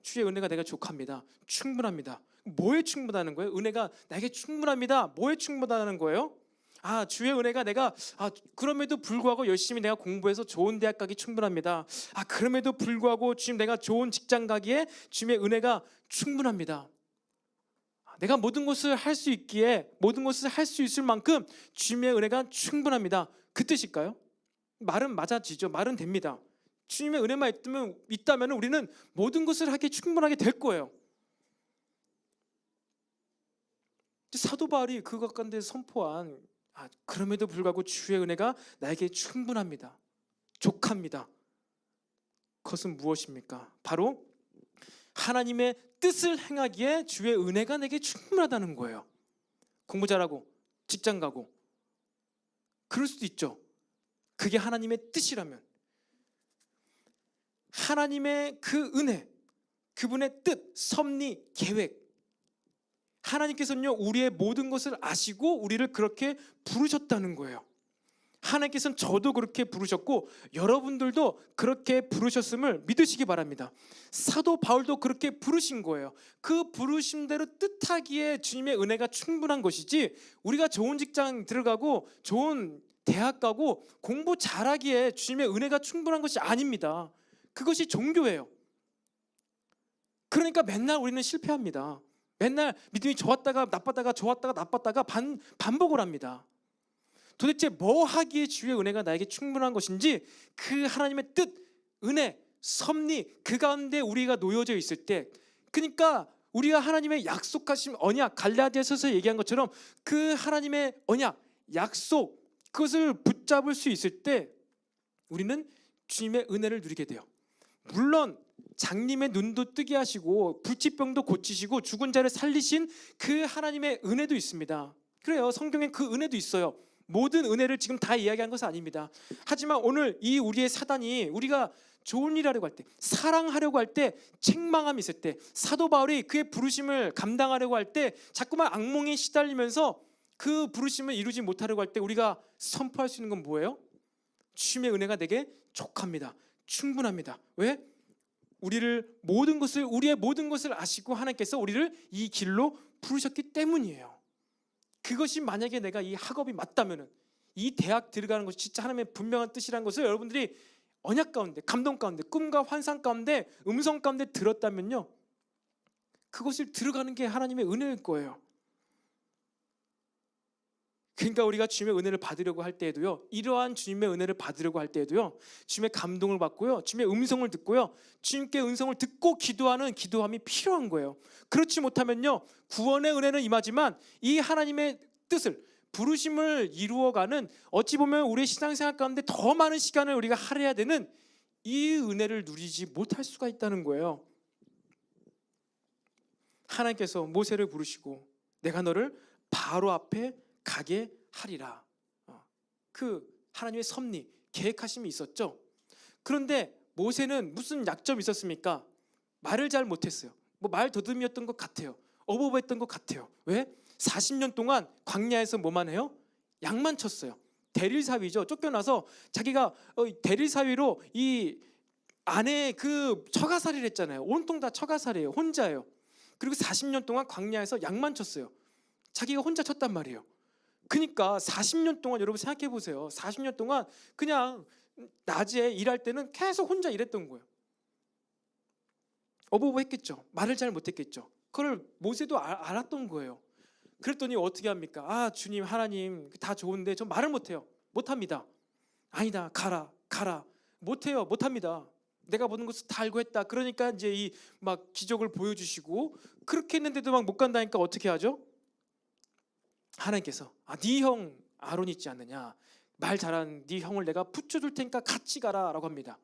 주의 은혜가 내가 족합니다. 충분합니다. 뭐에 충분하는 거예요? 은혜가 나에게 충분합니다. 뭐에 충분하다는 거예요? 주의 은혜가 내가 그럼에도 불구하고 열심히 내가 공부해서 좋은 대학 가기 충분합니다. 그럼에도 불구하고 주님 내가 좋은 직장 가기에 주님의 은혜가 충분합니다. 내가 모든 것을 할 수 있기에 모든 것을 할 수 있을 만큼 주님의 은혜가 충분합니다. 그 뜻일까요? 말은 맞아지죠. 말은 됩니다. 주님의 은혜만 있다면 우리는 모든 것을 하기에 충분하게 될 거예요. 사도 바울이 그 가운데 선포한 그럼에도 불구하고 주의 은혜가 나에게 충분합니다. 족합니다. 그것은 무엇입니까? 바로 하나님의 뜻을 행하기에 주의 은혜가 내게 충분하다는 거예요. 공부 잘하고 직장 가고 그럴 수도 있죠. 그게 하나님의 뜻이라면 하나님의 그 은혜, 그분의 뜻, 섭리, 계획, 하나님께서는요 우리의 모든 것을 아시고 우리를 그렇게 부르셨다는 거예요. 하나님께서는 저도 그렇게 부르셨고 여러분들도 그렇게 부르셨음을 믿으시기 바랍니다. 사도 바울도 그렇게 부르신 거예요. 그 부르심대로 뜻하기에 주님의 은혜가 충분한 것이지 우리가 좋은 직장 들어가고 좋은 대학 가고 공부 잘하기에 주님의 은혜가 충분한 것이 아닙니다. 그것이 종교예요. 그러니까 맨날 우리는 실패합니다. 맨날 믿음이 좋았다가 나빴다가 좋았다가 나빴다가 반복을 합니다. 도대체 뭐 하기에 주의 은혜가 나에게 충분한 것인지 그 하나님의 뜻, 은혜, 섭리 그 가운데 우리가 놓여져 있을 때, 그러니까 우리가 하나님의 약속하신 언약, 갈라디아서에서 얘기한 것처럼 그 하나님의 언약, 약속 그것을 붙잡을 수 있을 때 우리는 주님의 은혜를 누리게 돼요. 물론 장님의 눈도 뜨게 하시고 불치병도 고치시고 죽은 자를 살리신 그 하나님의 은혜도 있습니다. 그래요. 성경에 그 은혜도 있어요. 모든 은혜를 지금 다 이야기한 것은 아닙니다. 하지만 오늘 이 우리의 사단이 우리가 좋은 일 하려고 할 때, 사랑하려고 할 때, 책망함이 있을 때, 사도 바울이 그의 부르심을 감당하려고 할 때 자꾸만 악몽에 시달리면서 그 부르심을 이루지 못하려고 할 때 우리가 선포할 수 있는 건 뭐예요? 주님의 은혜가 내게 족합니다. 충분합니다. 왜? 우리의 모든 것을 아시고 하나님께서 우리를 이 길로 부르셨기 때문이에요. 그것이 만약에 내가 이 학업이 맞다면은, 이 대학 들어가는 것이 진짜 하나님의 분명한 뜻이라는 것을 여러분들이 언약 가운데, 감동 가운데, 꿈과 환상 가운데, 음성 가운데 들었다면요, 그것을 들어가는 게 하나님의 은혜일 거예요. 그러니까 우리가 주님의 은혜를 받으려고 할 때에도요, 이러한 주님의 은혜를 받으려고 할 때에도요, 주님의 감동을 받고요, 주님의 음성을 듣고요, 주님께 음성을 듣고 기도하는 기도함이 필요한 거예요. 그렇지 못하면요, 구원의 은혜는 임하지만 이 하나님의 뜻을, 부르심을 이루어가는, 어찌 보면 우리의 신앙생활 가운데 더 많은 시간을 우리가 할애해야 되는 이 은혜를 누리지 못할 수가 있다는 거예요. 하나님께서 모세를 부르시고 내가 너를 바로 앞에 가게 하리라. 그 하나님의 섭리, 계획하심이 있었죠. 그런데 모세는 무슨 약점이 있었습니까? 말을 잘 못했어요. 말 더듬이었던 것 같아요. 어버버했던 것 같아요. 왜? 40년 동안 광야에서 뭐만 해요? 양만 쳤어요. 대릴사위죠. 쫓겨나서 자기가 대릴사위로 이 아내 그 처가살이를 했잖아요. 온통 다 처가살이에요. 혼자예요. 그리고 40년 동안 광야에서 양만 쳤어요. 자기가 혼자 쳤단 말이에요. 그러니까 40년 동안 여러분 생각해 보세요. 40년 동안 그냥 낮에 일할 때는 계속 혼자 일했던 거예요. 어버버했겠죠. 말을 잘 못했겠죠. 그걸 모세도 알았던 거예요. 그랬더니 어떻게 합니까? 아, 주님, 하나님 다 좋은데 저 말을 못해요. 못합니다. 아니다, 가라. 못해요, 못합니다. 내가 모든 것을 다 알고 했다. 그러니까 이제 이 막 기적을 보여주시고, 그렇게 했는데도 막 못 간다니까 어떻게 하죠? 하나님께서 네 형 아론 있지 않느냐, 말 잘하는 네 형을 내가 붙여줄 테니까 같이 가라라고 합니다.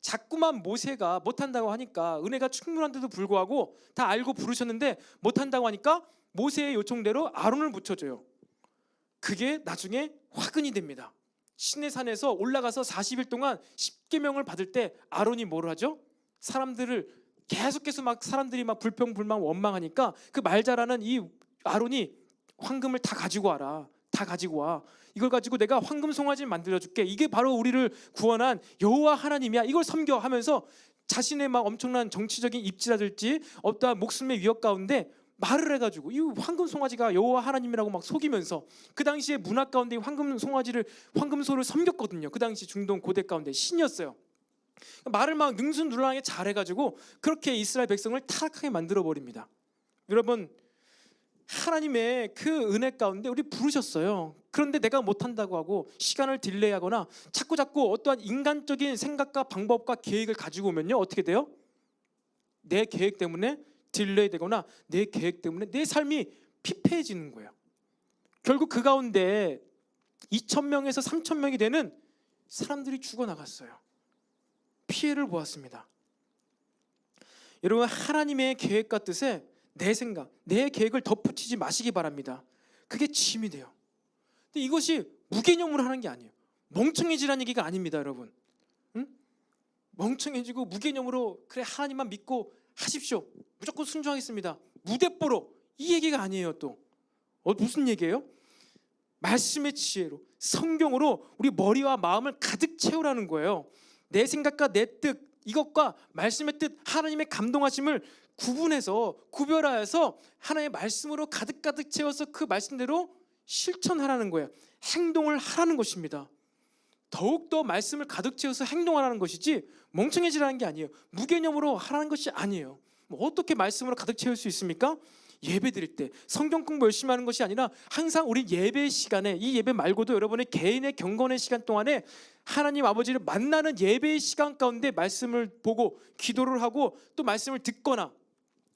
자꾸만 모세가 못한다고 하니까, 은혜가 충분한데도 불구하고 다 알고 부르셨는데 못한다고 하니까 모세의 요청대로 아론을 붙여줘요. 그게 나중에 화근이 됩니다. 시내산에서 올라가서 40일 동안 십계명을 받을 때 아론이 뭘 하죠? 사람들을 계속해서 막 사람들이 막 불평불만 원망하니까 그 말 잘하는 이 아론이 황금을 다 가지고 와라. 다 가지고 와. 이걸 가지고 내가 황금 송아지를 만들어줄게. 이게 바로 우리를 구원한 여호와 하나님이야. 이걸 섬겨 하면서 자신의 막 엄청난 정치적인 입지라든지 어떠한 목숨의 위협 가운데 말을 해가지고 이 황금 송아지가 여호와 하나님이라고 막 속이면서, 그 당시에 문화 가운데 황금 송아지를, 황금소를 섬겼거든요. 그 당시 중동 고대 가운데 신이었어요. 말을 막 능수능란하게 잘해가지고 그렇게 이스라엘 백성을 타락하게 만들어 버립니다. 여러분, 하나님의 그 은혜 가운데 우리 부르셨어요. 그런데 내가 못한다고 하고 시간을 딜레이하거나 자꾸 어떠한 인간적인 생각과 방법과 계획을 가지고 오면요, 어떻게 돼요? 내 계획 때문에 딜레이 되거나 내 계획 때문에 내 삶이 피폐해지는 거예요. 결국 그 가운데 2,000명에서 3,000명이 되는 사람들이 죽어나갔어요. 피해를 보았습니다. 여러분, 하나님의 계획과 뜻에 내 생각, 내 계획을 덧붙이지 마시기 바랍니다. 그게 짐이 돼요. 근데 이것이 무개념으로 하는 게 아니에요. 멍청해지라는 얘기가 아닙니다, 여러분. 응? 멍청해지고 무개념으로 그래 하나님만 믿고 하십시오, 무조건 순종하겠습니다, 무대뽀로, 이 얘기가 아니에요. 또 무슨 얘기예요? 말씀의 지혜로, 성경으로 우리 머리와 마음을 가득 채우라는 거예요. 내 생각과 내 뜻, 이것과 말씀의 뜻, 하나님의 감동하심을 구별하여서 하나님의 말씀으로 가득 채워서 그 말씀대로 실천하라는 거예요. 행동을 하라는 것입니다. 더욱더 말씀을 가득 채워서 행동하라는 것이지 멍청해지라는 게 아니에요. 무개념으로 하라는 것이 아니에요. 어떻게 말씀으로 가득 채울 수 있습니까? 예배 드릴 때 성경 공부 열심히 하는 것이 아니라 항상 우리 예배 시간에, 이 예배 말고도 여러분의 개인의 경건의 시간 동안에 하나님 아버지를 만나는 예배의 시간 가운데 말씀을 보고 기도를 하고 또 말씀을 듣거나,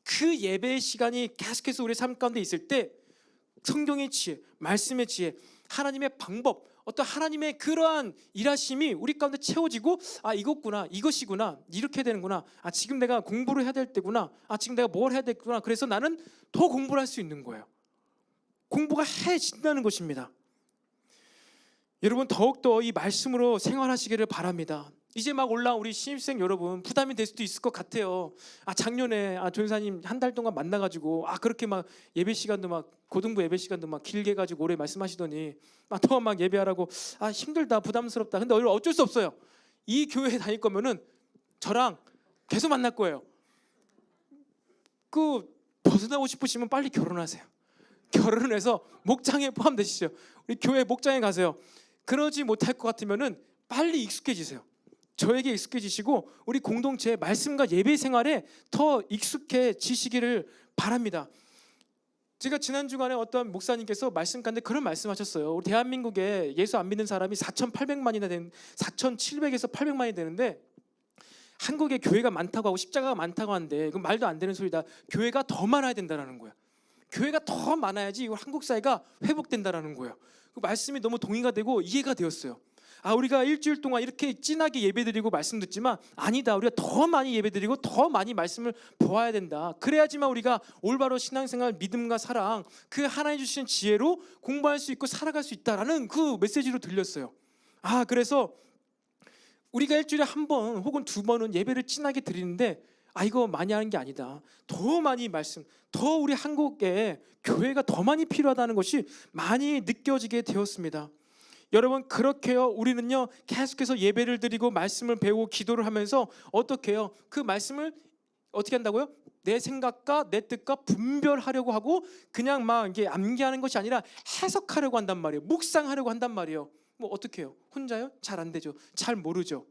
그 예배의 시간이 계속해서 우리 삶 가운데 있을 때 성경의 지혜, 말씀의 지혜, 하나님의 방법, 어떤 하나님의 그러한 일하심이 우리 가운데 채워지고, 이것구나, 이것이구나, 이렇게 되는구나, 지금 내가 공부를 해야 될 때구나, 지금 내가 뭘 해야 되구나, 그래서 나는 더 공부를 할 수 있는 거예요. 공부가 해진다는 것입니다. 여러분, 더욱더 이 말씀으로 생활하시기를 바랍니다. 이제 막 올라온 우리 신입생 여러분, 부담이 될 수도 있을 것 같아요. 작년에 전사님 한 달 동안 만나가지고 그렇게 막 예배 시간도 막 고등부 예배 시간도 막 길게 가지고 오래 말씀하시더니 또 막 예배하라고 힘들다, 부담스럽다. 근데 어쩔 수 없어요. 이 교회에 다닐 거면은 저랑 계속 만날 거예요. 그 벗어나고 싶으시면 빨리 결혼하세요. 결혼을 해서 목장에 포함되시죠. 우리 교회 목장에 가세요. 그러지 못할 것 같으면은 빨리 익숙해지세요. 저에게 익숙해지시고 우리 공동체의 말씀과 예배 생활에 더 익숙해지시기를 바랍니다. 제가 지난 주간에 어떤 목사님께서 말씀 가운데 그런 말씀하셨어요. 우리 대한민국에 예수 안 믿는 사람이 4,800만이나 되는 4,700에서 800만이 되는데 한국에 교회가 많다고 하고 십자가가 많다고 하는데 그건 말도 안 되는 소리다. 교회가 더 많아야 된다라는 거예요. 교회가 더 많아야지 한국 사회가 회복된다라는 거예요. 그 말씀이 너무 동의가 되고 이해가 되었어요. 우리가 일주일 동안 이렇게 진하게 예배드리고 말씀 듣지만 아니다. 우리가 더 많이 예배드리고 더 많이 말씀을 보아야 된다. 그래야지만 우리가 올바로 신앙생활, 믿음과 사랑, 그 하나님 주신 지혜로 공부할 수 있고 살아갈 수 있다라는 그 메시지로 들렸어요. 그래서 우리가 일주일에 한 번 혹은 두 번은 예배를 진하게 드리는데 이거 많이 하는 게 아니다. 더 많이 말씀, 더 우리 한국에 교회가 더 많이 필요하다는 것이 많이 느껴지게 되었습니다. 여러분, 그렇게요. 우리는요 계속해서 예배를 드리고 말씀을 배우고 기도를 하면서 어떻게 해요? 그 말씀을 어떻게 한다고요? 내 생각과 내 뜻과 분별하려고 하고 그냥 막 이게 암기하는 것이 아니라 해석하려고 한단 말이에요. 묵상하려고 한단 말이에요. 뭐 어떻게 해요? 혼자요? 잘 안 되죠. 잘 모르죠.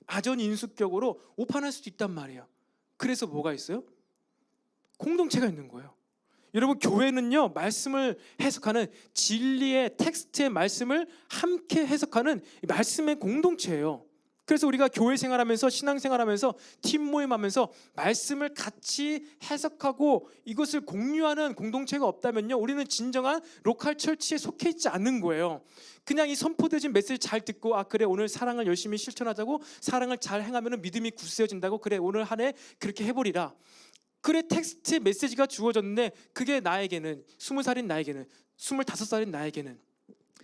아전인수격으로 오판할 수도 있단 말이에요. 그래서 뭐가 있어요? 공동체가 있는 거예요. 여러분, 교회는요 말씀을 해석하는 진리의 텍스트의 말씀을 함께 해석하는 말씀의 공동체예요. 그래서 우리가 교회 생활하면서 신앙생활하면서 팀 모임하면서 말씀을 같이 해석하고 이것을 공유하는 공동체가 없다면요 우리는 진정한 로컬 철치에 속해 있지 않는 거예요. 그냥 이 선포되진 메시지 잘 듣고 그래 오늘 사랑을 열심히 실천하자고, 사랑을 잘 행하면 믿음이 굳세어진다고, 그래 오늘 한 해 그렇게 해보리라. 그래 텍스트의 메시지가 주어졌는데 그게 나에게는 20살인 나에게는 25살인 나에게는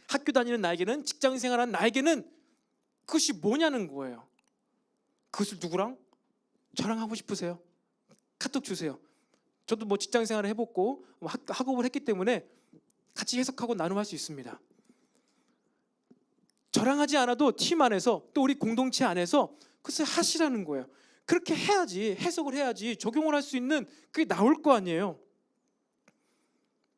학교 다니는 나에게는 직장생활하는 나에게는 그것이 뭐냐는 거예요. 그것을 누구랑? 저랑 하고 싶으세요? 카톡 주세요. 저도 뭐 직장생활을 해봤고 학업을 했기 때문에 같이 해석하고 나눔할 수 있습니다. 저랑 하지 않아도 팀 안에서 또 우리 공동체 안에서 그것을 하시라는 거예요. 그렇게 해야지, 해석을 해야지 적용을 할 수 있는 그게 나올 거 아니에요.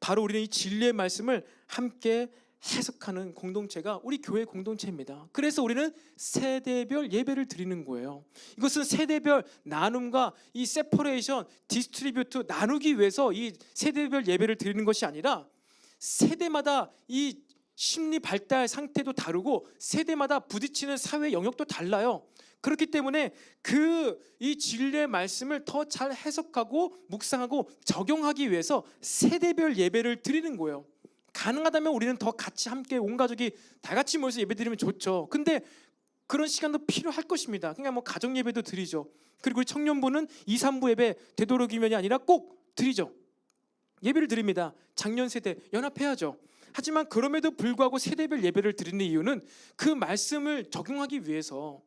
바로 우리는 이 진리의 말씀을 함께 해석하는 공동체가 우리 교회 공동체입니다. 그래서 우리는 세대별 예배를 드리는 거예요. 이것은 세대별 나눔과 이 세퍼레이션, 디스트리뷰트 나누기 위해서 이 세대별 예배를 드리는 것이 아니라 세대마다 이 심리 발달 상태도 다르고 세대마다 부딪히는 사회 영역도 달라요. 그렇기 때문에 이 진리의 말씀을 더 잘 해석하고 묵상하고 적용하기 위해서 세대별 예배를 드리는 거예요. 가능하다면 우리는 더 같이 함께 온 가족이 다 같이 모여서 예배드리면 좋죠. 근데 그런 시간도 필요할 것입니다. 그냥 뭐 가정 예배도 드리죠. 그리고 우리 청년부는 2, 3부 예배 되도록이면이 아니라 꼭 드리죠. 예배를 드립니다. 작년 세대 연합해야죠. 하지만 그럼에도 불구하고 세대별 예배를 드리는 이유는 그 말씀을 적용하기 위해서,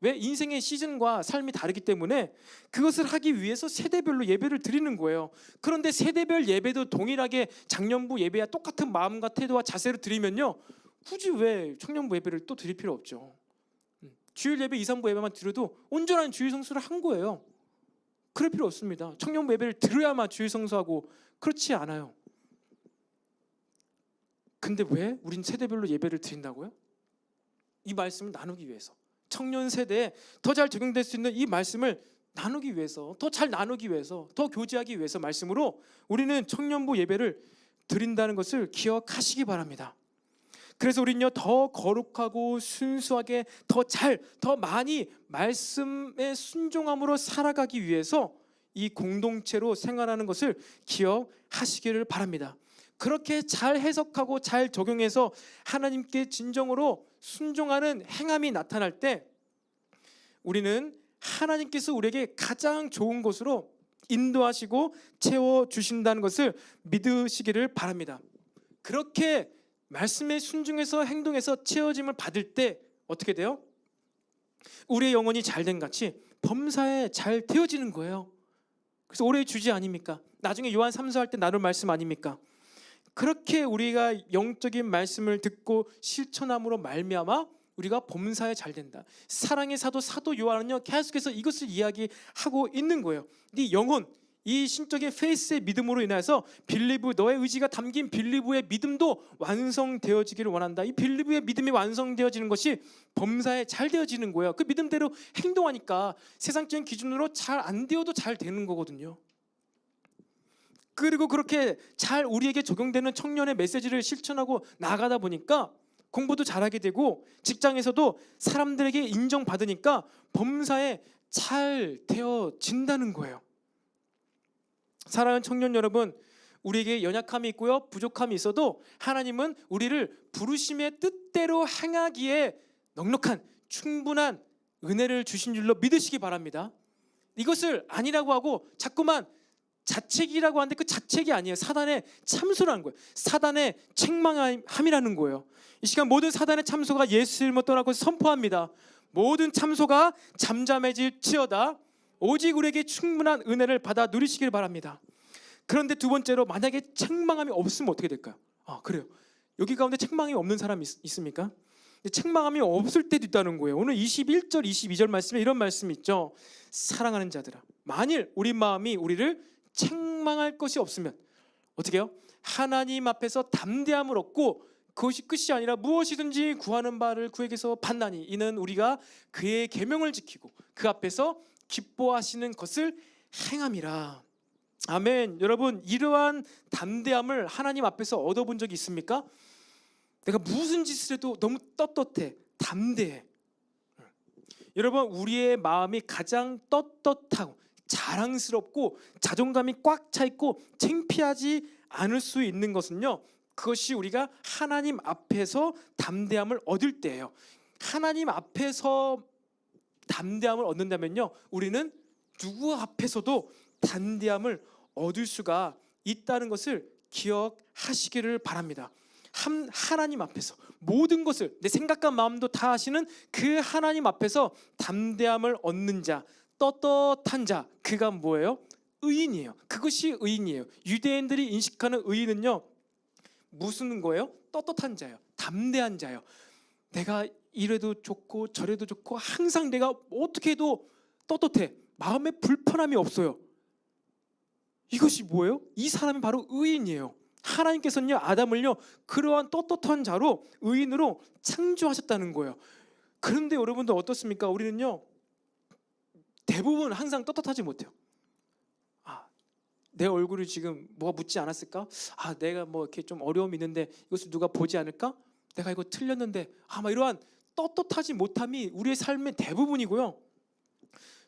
왜 인생의 시즌과 삶이 다르기 때문에 그것을 하기 위해서 세대별로 예배를 드리는 거예요. 그런데 세대별 예배도 동일하게 작년부 예배와 똑같은 마음과 태도와 자세로 드리면요 굳이 왜 청년부 예배를 또 드릴 필요 없죠. 주일 예배 2, 3부 예배만 드려도 온전한 주일 성수를 한 거예요. 그럴 필요 없습니다. 청년부 예배를 드려야만 주일 성수하고 그렇지 않아요. 근데 왜 우린 세대별로 예배를 드린다고요? 이 말씀을 나누기 위해서, 청년 세대에 더 잘 적용될 수 있는 이 말씀을 나누기 위해서, 더 잘 나누기 위해서, 더 교제하기 위해서 말씀으로 우리는 청년부 예배를 드린다는 것을 기억하시기 바랍니다. 그래서 우리는요 더 거룩하고 순수하게 더 많이 말씀에 순종함으로 살아가기 위해서 이 공동체로 생활하는 것을 기억하시기를 바랍니다. 그렇게 잘 해석하고 잘 적용해서 하나님께 진정으로 순종하는 행함이 나타날 때 우리는 하나님께서 우리에게 가장 좋은 것으로 인도하시고 채워주신다는 것을 믿으시기를 바랍니다. 그렇게 말씀에 순종해서 행동해서 채워짐을 받을 때 어떻게 돼요? 우리의 영혼이 잘된 같이 범사에 잘 되어지는 거예요. 그래서 올해의 주제 아닙니까? 나중에 요한 3서 할 때 나눌 말씀 아닙니까? 그렇게 우리가 영적인 말씀을 듣고 실천함으로 말미암아 우리가 범사에 잘 된다. 사랑의 사도 요한은요 계속해서 이것을 이야기하고 있는 거예요. 네 영혼, 이 신적인 페이스의 믿음으로 인해서 빌리브, 너의 의지가 담긴 빌리브의 믿음도 완성되어지기를 원한다. 이 빌리브의 믿음이 완성되어지는 것이 범사에 잘 되어지는 거예요. 그 믿음대로 행동하니까 세상적인 기준으로 잘 안 되어도 잘 되는 거거든요. 그리고 그렇게 잘 우리에게 적용되는 청년의 메시지를 실천하고 나가다 보니까 공부도 잘하게 되고 직장에서도 사람들에게 인정받으니까 범사에 잘 되어진다는 거예요. 사랑하는 청년 여러분, 우리에게 연약함이 있고요, 부족함이 있어도 하나님은 우리를 부르심의 뜻대로 행하기에 넉넉한 충분한 은혜를 주신 줄로 믿으시기 바랍니다. 이것을 아니라고 하고 자꾸만 자책이라고 하는데 그 자책이 아니에요. 사단의 참소라는 거예요. 사단의 책망함이라는 거예요. 이 시간 모든 사단의 참소가 예수 이름으로 떠나고 선포합니다. 모든 참소가 잠잠해질지어다. 오직 우리에게 충분한 은혜를 받아 누리시길 바랍니다. 그런데 두 번째로, 만약에 책망함이 없으면 어떻게 될까요? 그래요. 여기 가운데 책망이 없는 사람이 있습니까? 책망함이 없을 때도 있다는 거예요. 오늘 21절 22절 말씀에 이런 말씀이 있죠. 사랑하는 자들아, 만일 우리 마음이 우리를 책망할 것이 없으면 어떻게 해요? 하나님 앞에서 담대함을 얻고 그것이 끝이 아니라 무엇이든지 구하는 바를 그에게서 받나니 이는 우리가 그의 계명을 지키고 그 앞에서 기뻐하시는 것을 행함이라. 아멘. 여러분, 이러한 담대함을 하나님 앞에서 얻어본 적이 있습니까? 내가 무슨 짓을 해도 너무 떳떳해, 담대해. 여러분, 우리의 마음이 가장 떳떳하고 자랑스럽고 자존감이 꽉 차 있고 창피하지 않을 수 있는 것은요, 그것이 우리가 하나님 앞에서 담대함을 얻을 때예요. 하나님 앞에서 담대함을 얻는다면요, 우리는 누구 앞에서도 담대함을 얻을 수가 있다는 것을 기억하시기를 바랍니다. 하나님 앞에서 모든 것을, 내 생각과 마음도 다 하시는 그 하나님 앞에서 담대함을 얻는 자, 떳떳한 자, 그가 뭐예요? 의인이에요. 그것이 의인이에요. 유대인들이 인식하는 의인은요, 무슨 거예요? 떳떳한 자예요. 담대한 자예요. 내가 이래도 좋고 저래도 좋고 항상 내가 어떻게 해도 떳떳해. 마음에 불편함이 없어요. 이것이 뭐예요? 이 사람이 바로 의인이에요. 하나님께서는요, 아담을요 그러한 떳떳한 자로, 의인으로 창조하셨다는 거예요. 그런데 여러분들 어떻습니까? 우리는요 대부분 항상 떳떳하지 못해요. 내 얼굴이 지금 뭐가 묻지 않았을까? 내가 뭐 이렇게 좀 어려움이 있는데 이것을 누가 보지 않을까? 내가 이거 틀렸는데 막 이러한 떳떳하지 못함이 우리의 삶의 대부분이고요.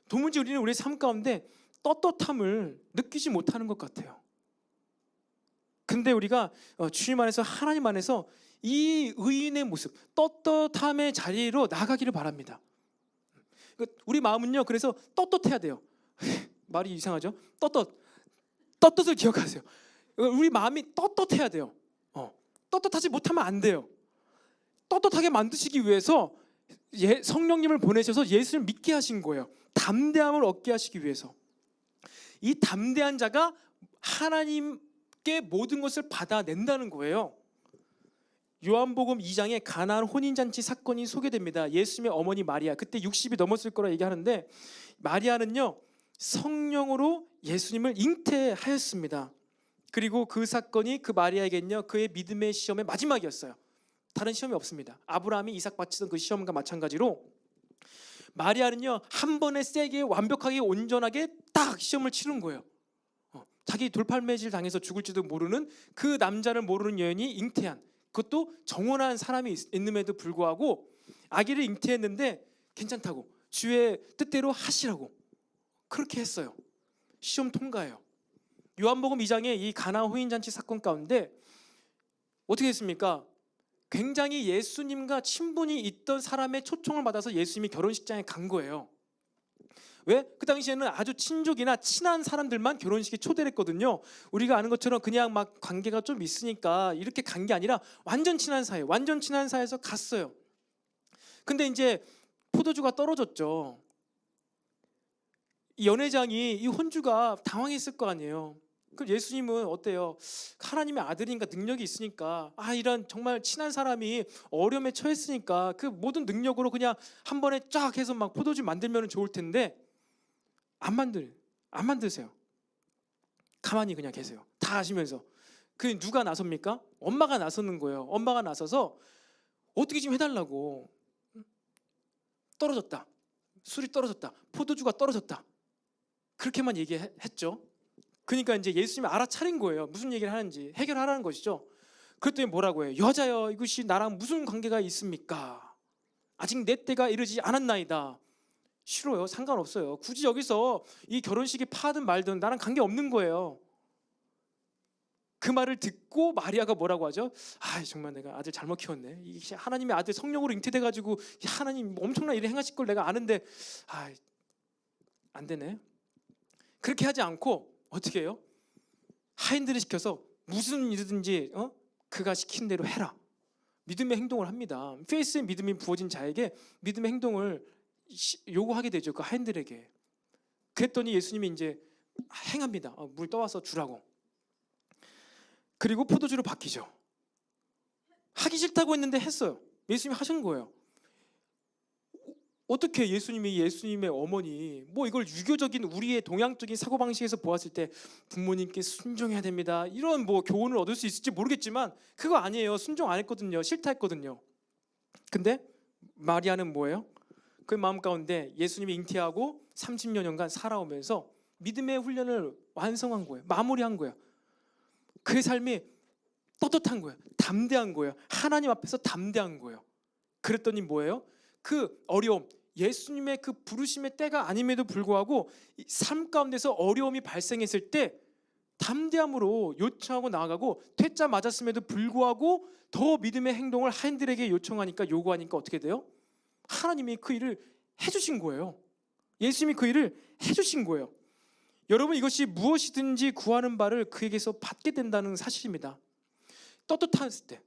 도무지 우리는 우리의 삶 가운데 떳떳함을 느끼지 못하는 것 같아요. 근데 우리가 주님 안에서, 하나님 안에서 이 의인의 모습, 떳떳함의 자리로 나가기를 바랍니다. 우리 마음은요, 그래서 떳떳해야 돼요. 말이 이상하죠? 떳떳을 기억하세요. 우리 마음이 떳떳해야 돼요. 떳떳하지 못하면 안 돼요. 떳떳하게 만드시기 위해서 성령님을 보내셔서 예수를 믿게 하신 거예요. 담대함을 얻게 하시기 위해서. 이 담대한 자가 하나님께 모든 것을 받아낸다는 거예요. 요한복음 2장에 가나안 혼인잔치 사건이 소개됩니다. 예수님의 어머니 마리아, 그때 60이 넘었을 거라 얘기하는데, 마리아는요 성령으로 예수님을 잉태하였습니다. 그리고 그 사건이 그 마리아에겐요 그의 믿음의 시험의 마지막이었어요. 다른 시험이 없습니다. 아브라함이 이삭 바치던 그 시험과 마찬가지로 마리아는요 한 번에 세게 완벽하게 온전하게 딱 시험을 치른 거예요. 자기 돌팔매질 당해서 죽을지도 모르는 그 남자를 모르는 여인이 잉태한, 그것도 정혼한 사람이 있음에도 불구하고 아기를 잉태했는데 괜찮다고, 주의 뜻대로 하시라고 그렇게 했어요. 시험 통과해요. 요한복음 2장의 이 가나안 혼인잔치 사건 가운데 어떻게 했습니까? 굉장히 예수님과 친분이 있던 사람의 초청을 받아서 예수님이 결혼식장에 간 거예요. 왜? 그 당시에는 아주 친족이나 친한 사람들만 결혼식에 초대를 했거든요. 우리가 아는 것처럼 그냥 막 관계가 좀 있으니까 이렇게 간 게 아니라 완전 친한 사이, 완전 친한 사이에서 갔어요. 근데 이제 포도주가 떨어졌죠. 이 연회장이, 이 혼주가 당황했을 거 아니에요. 그 예수님은 어때요? 하나님의 아들이니까 능력이 있으니까 이런 정말 친한 사람이 어려움에 처했으니까 그 모든 능력으로 그냥 한 번에 쫙 해서 막 포도주 만들면 좋을 텐데 안 만드세요. 가만히 그냥 계세요. 다 아시면서. 그 누가 나섭니까? 엄마가 나서는 거예요. 엄마가 나서서 어떻게 좀 해달라고. 떨어졌다. 술이 떨어졌다. 포도주가 떨어졌다. 그렇게만 얘기했죠. 그러니까 이제 예수님이 알아차린 거예요. 무슨 얘기를 하는지 해결하라는 것이죠. 그랬더니 뭐라고 해요? 여자여, 이것이 나랑 무슨 관계가 있습니까? 아직 내 때가 이르지 않았나이다. 싫어요. 상관없어요. 굳이 여기서 이 결혼식이 파든 말든 나랑 관계 없는 거예요. 그 말을 듣고 마리아가 뭐라고 하죠? 정말 내가 아들 잘못 키웠네. 하나님의 아들 성령으로 잉태돼가지고 하나님 엄청난 일을 행하실 걸 내가 아는데 안 되네. 그렇게 하지 않고 어떻게 해요? 하인들을 시켜서 무슨 일이든지 그가 시킨 대로 해라. 믿음의 행동을 합니다. 페이스의 믿음이 부어진 자에게 믿음의 행동을 요구하게 되죠. 그 하인들에게. 그랬더니 예수님이 이제 행합니다. 물 떠와서 주라고. 그리고 포도주로 바뀌죠. 하기 싫다고 했는데 했어요. 예수님이 하신 거예요. 어떻게 예수님의 어머니 이걸 유교적인 우리의 동양적인 사고방식에서 보았을 때 부모님께 순종해야 됩니다. 이런 교훈을 얻을 수 있을지 모르겠지만 그거 아니에요. 순종 안 했거든요. 싫다 했거든요. 근데 마리아는 뭐예요? 그 마음 가운데 예수님이 잉태하고 30여 년간 살아오면서 믿음의 훈련을 완성한 거예요. 마무리한 거예요. 그의 삶이 떳떳한 거예요. 담대한 거예요. 하나님 앞에서 담대한 거예요. 그랬더니 뭐예요? 그 어려움, 예수님의 그 부르심의 때가 아님에도 불구하고 삶 가운데서 어려움이 발생했을 때 담대함으로 요청하고 나아가고 퇴짜 맞았음에도 불구하고 더 믿음의 행동을 하인들에게 요구하니까 어떻게 돼요? 하나님이 그 일을 해주신 거예요. 예수님이 그 일을 해주신 거예요. 여러분, 이것이 무엇이든지 구하는 바를 그에게서 받게 된다는 사실입니다. 떳떳했을 때,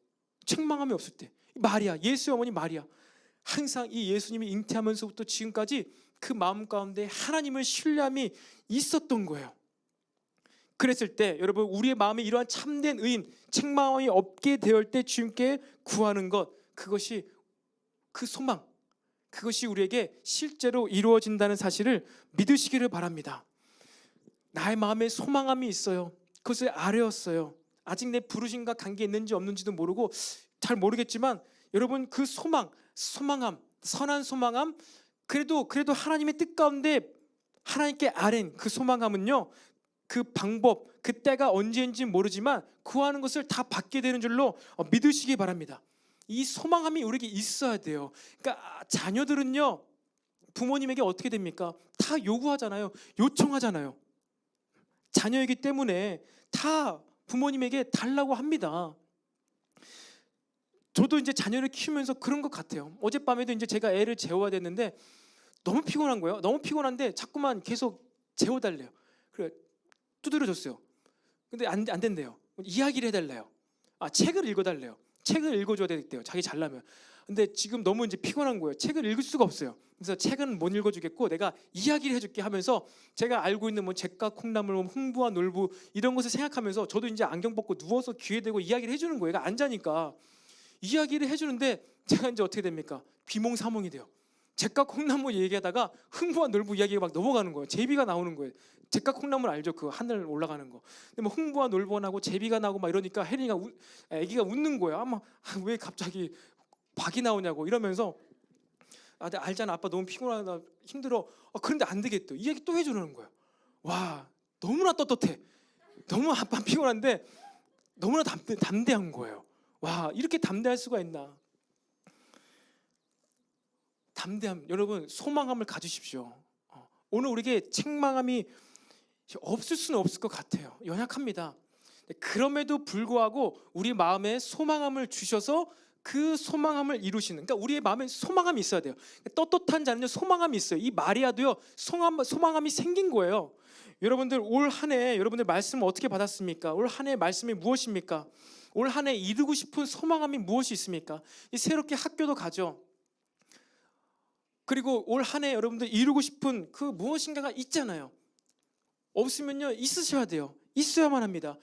책망함이 없을 때, 마리아, 예수의 어머니 마리아, 항상 이 예수님이 잉태하면서부터 지금까지 그 마음 가운데 하나님을 신뢰함이 있었던 거예요. 그랬을 때 여러분, 우리의 마음에 이러한 참된 의인, 책망함이 없게 되었을 때 주님께 구하는 것, 그것이 그 소망, 그것이 우리에게 실제로 이루어진다는 사실을 믿으시기를 바랍니다. 나의 마음에 소망함이 있어요. 그것을 아뢰었어요. 아직 내 부르심과 관계 있는지 없는지도 모르고 잘 모르겠지만 여러분, 그 소망함, 선한 소망함, 그래도 하나님의 뜻 가운데 하나님께 아뢰는 그 소망함은요, 그 방법, 그 때가 언제인지 모르지만 구하는 것을 다 받게 되는 줄로 믿으시기 바랍니다. 이 소망함이 우리에게 있어야 돼요. 그러니까 자녀들은요, 부모님에게 어떻게 됩니까? 다 요구하잖아요. 요청하잖아요. 자녀이기 때문에 다 부모님에게 달라고 합니다. 저도 이제 자녀를 키우면서 그런 것 같아요. 어젯밤에도 이제 제가 애를 재워야 됐는데 너무 피곤한 거예요. 너무 피곤한데 자꾸만 계속 재워달래요. 그래 두드려줬어요. 근데 안 된대요. 이야기를 해달래요. 책을 읽어달래요. 책을 읽어줘야 되겠대요. 자기 잘나면. 근데 지금 너무 이제 피곤한 거예요. 책을 읽을 수가 없어요. 그래서 책은 못 읽어주겠고 내가 이야기를 해줄게 하면서 제가 알고 있는 잭과 콩나물, 흥부와 놀부 이런 것을 생각하면서 저도 이제 안경 벗고 누워서 귀에 대고 이야기를 해주는 거예요. 얘가 안 자니까 이야기를 해주는데 제가 이제 어떻게 됩니까? 귀몽사몽이 돼요. 잭과 콩나물 얘기하다가 흥부와 놀부 이야기가 막 넘어가는 거예요. 제비가 나오는 거예요. 잭과 콩나물 알죠? 그 하늘 올라가는 거. 근데 흥부와 놀부가 나고 제비가 나고 막 이러니까 혜린이가 애기가 웃는 거예요. 왜 갑자기 박이 나오냐고 이러면서 알잖아, 아빠 너무 피곤하다, 힘들어. 그런데 안 되겠대. 이 얘기 또 해주는 거예요. 와, 너무나 떳떳해. 너무 아빠 피곤한데 너무나 담대한 거예요. 와, 이렇게 담대할 수가 있나. 담대함, 여러분 소망함을 가지십시오. 오늘 우리에게 책망함이 없을 수는 없을 것 같아요. 연약합니다. 그럼에도 불구하고 우리 마음에 소망함을 주셔서 그 소망함을 이루시는, 그러니까 우리의 마음에 소망함이 있어야 돼요. 떳떳한 자는요 소망함이 있어요. 이 마리아도요 소망함이 생긴 거예요. 여러분들 올 한 해 여러분들 말씀을 어떻게 받았습니까? 올 한 해 말씀이 무엇입니까? 올 한 해 이루고 싶은 소망함이 무엇이 있습니까? 새롭게 학교도 가죠. 그리고 올 한 해 여러분들 이루고 싶은 그 무엇인가가 있잖아요. 없으면요 있으셔야 돼요. 있어야만 합니다.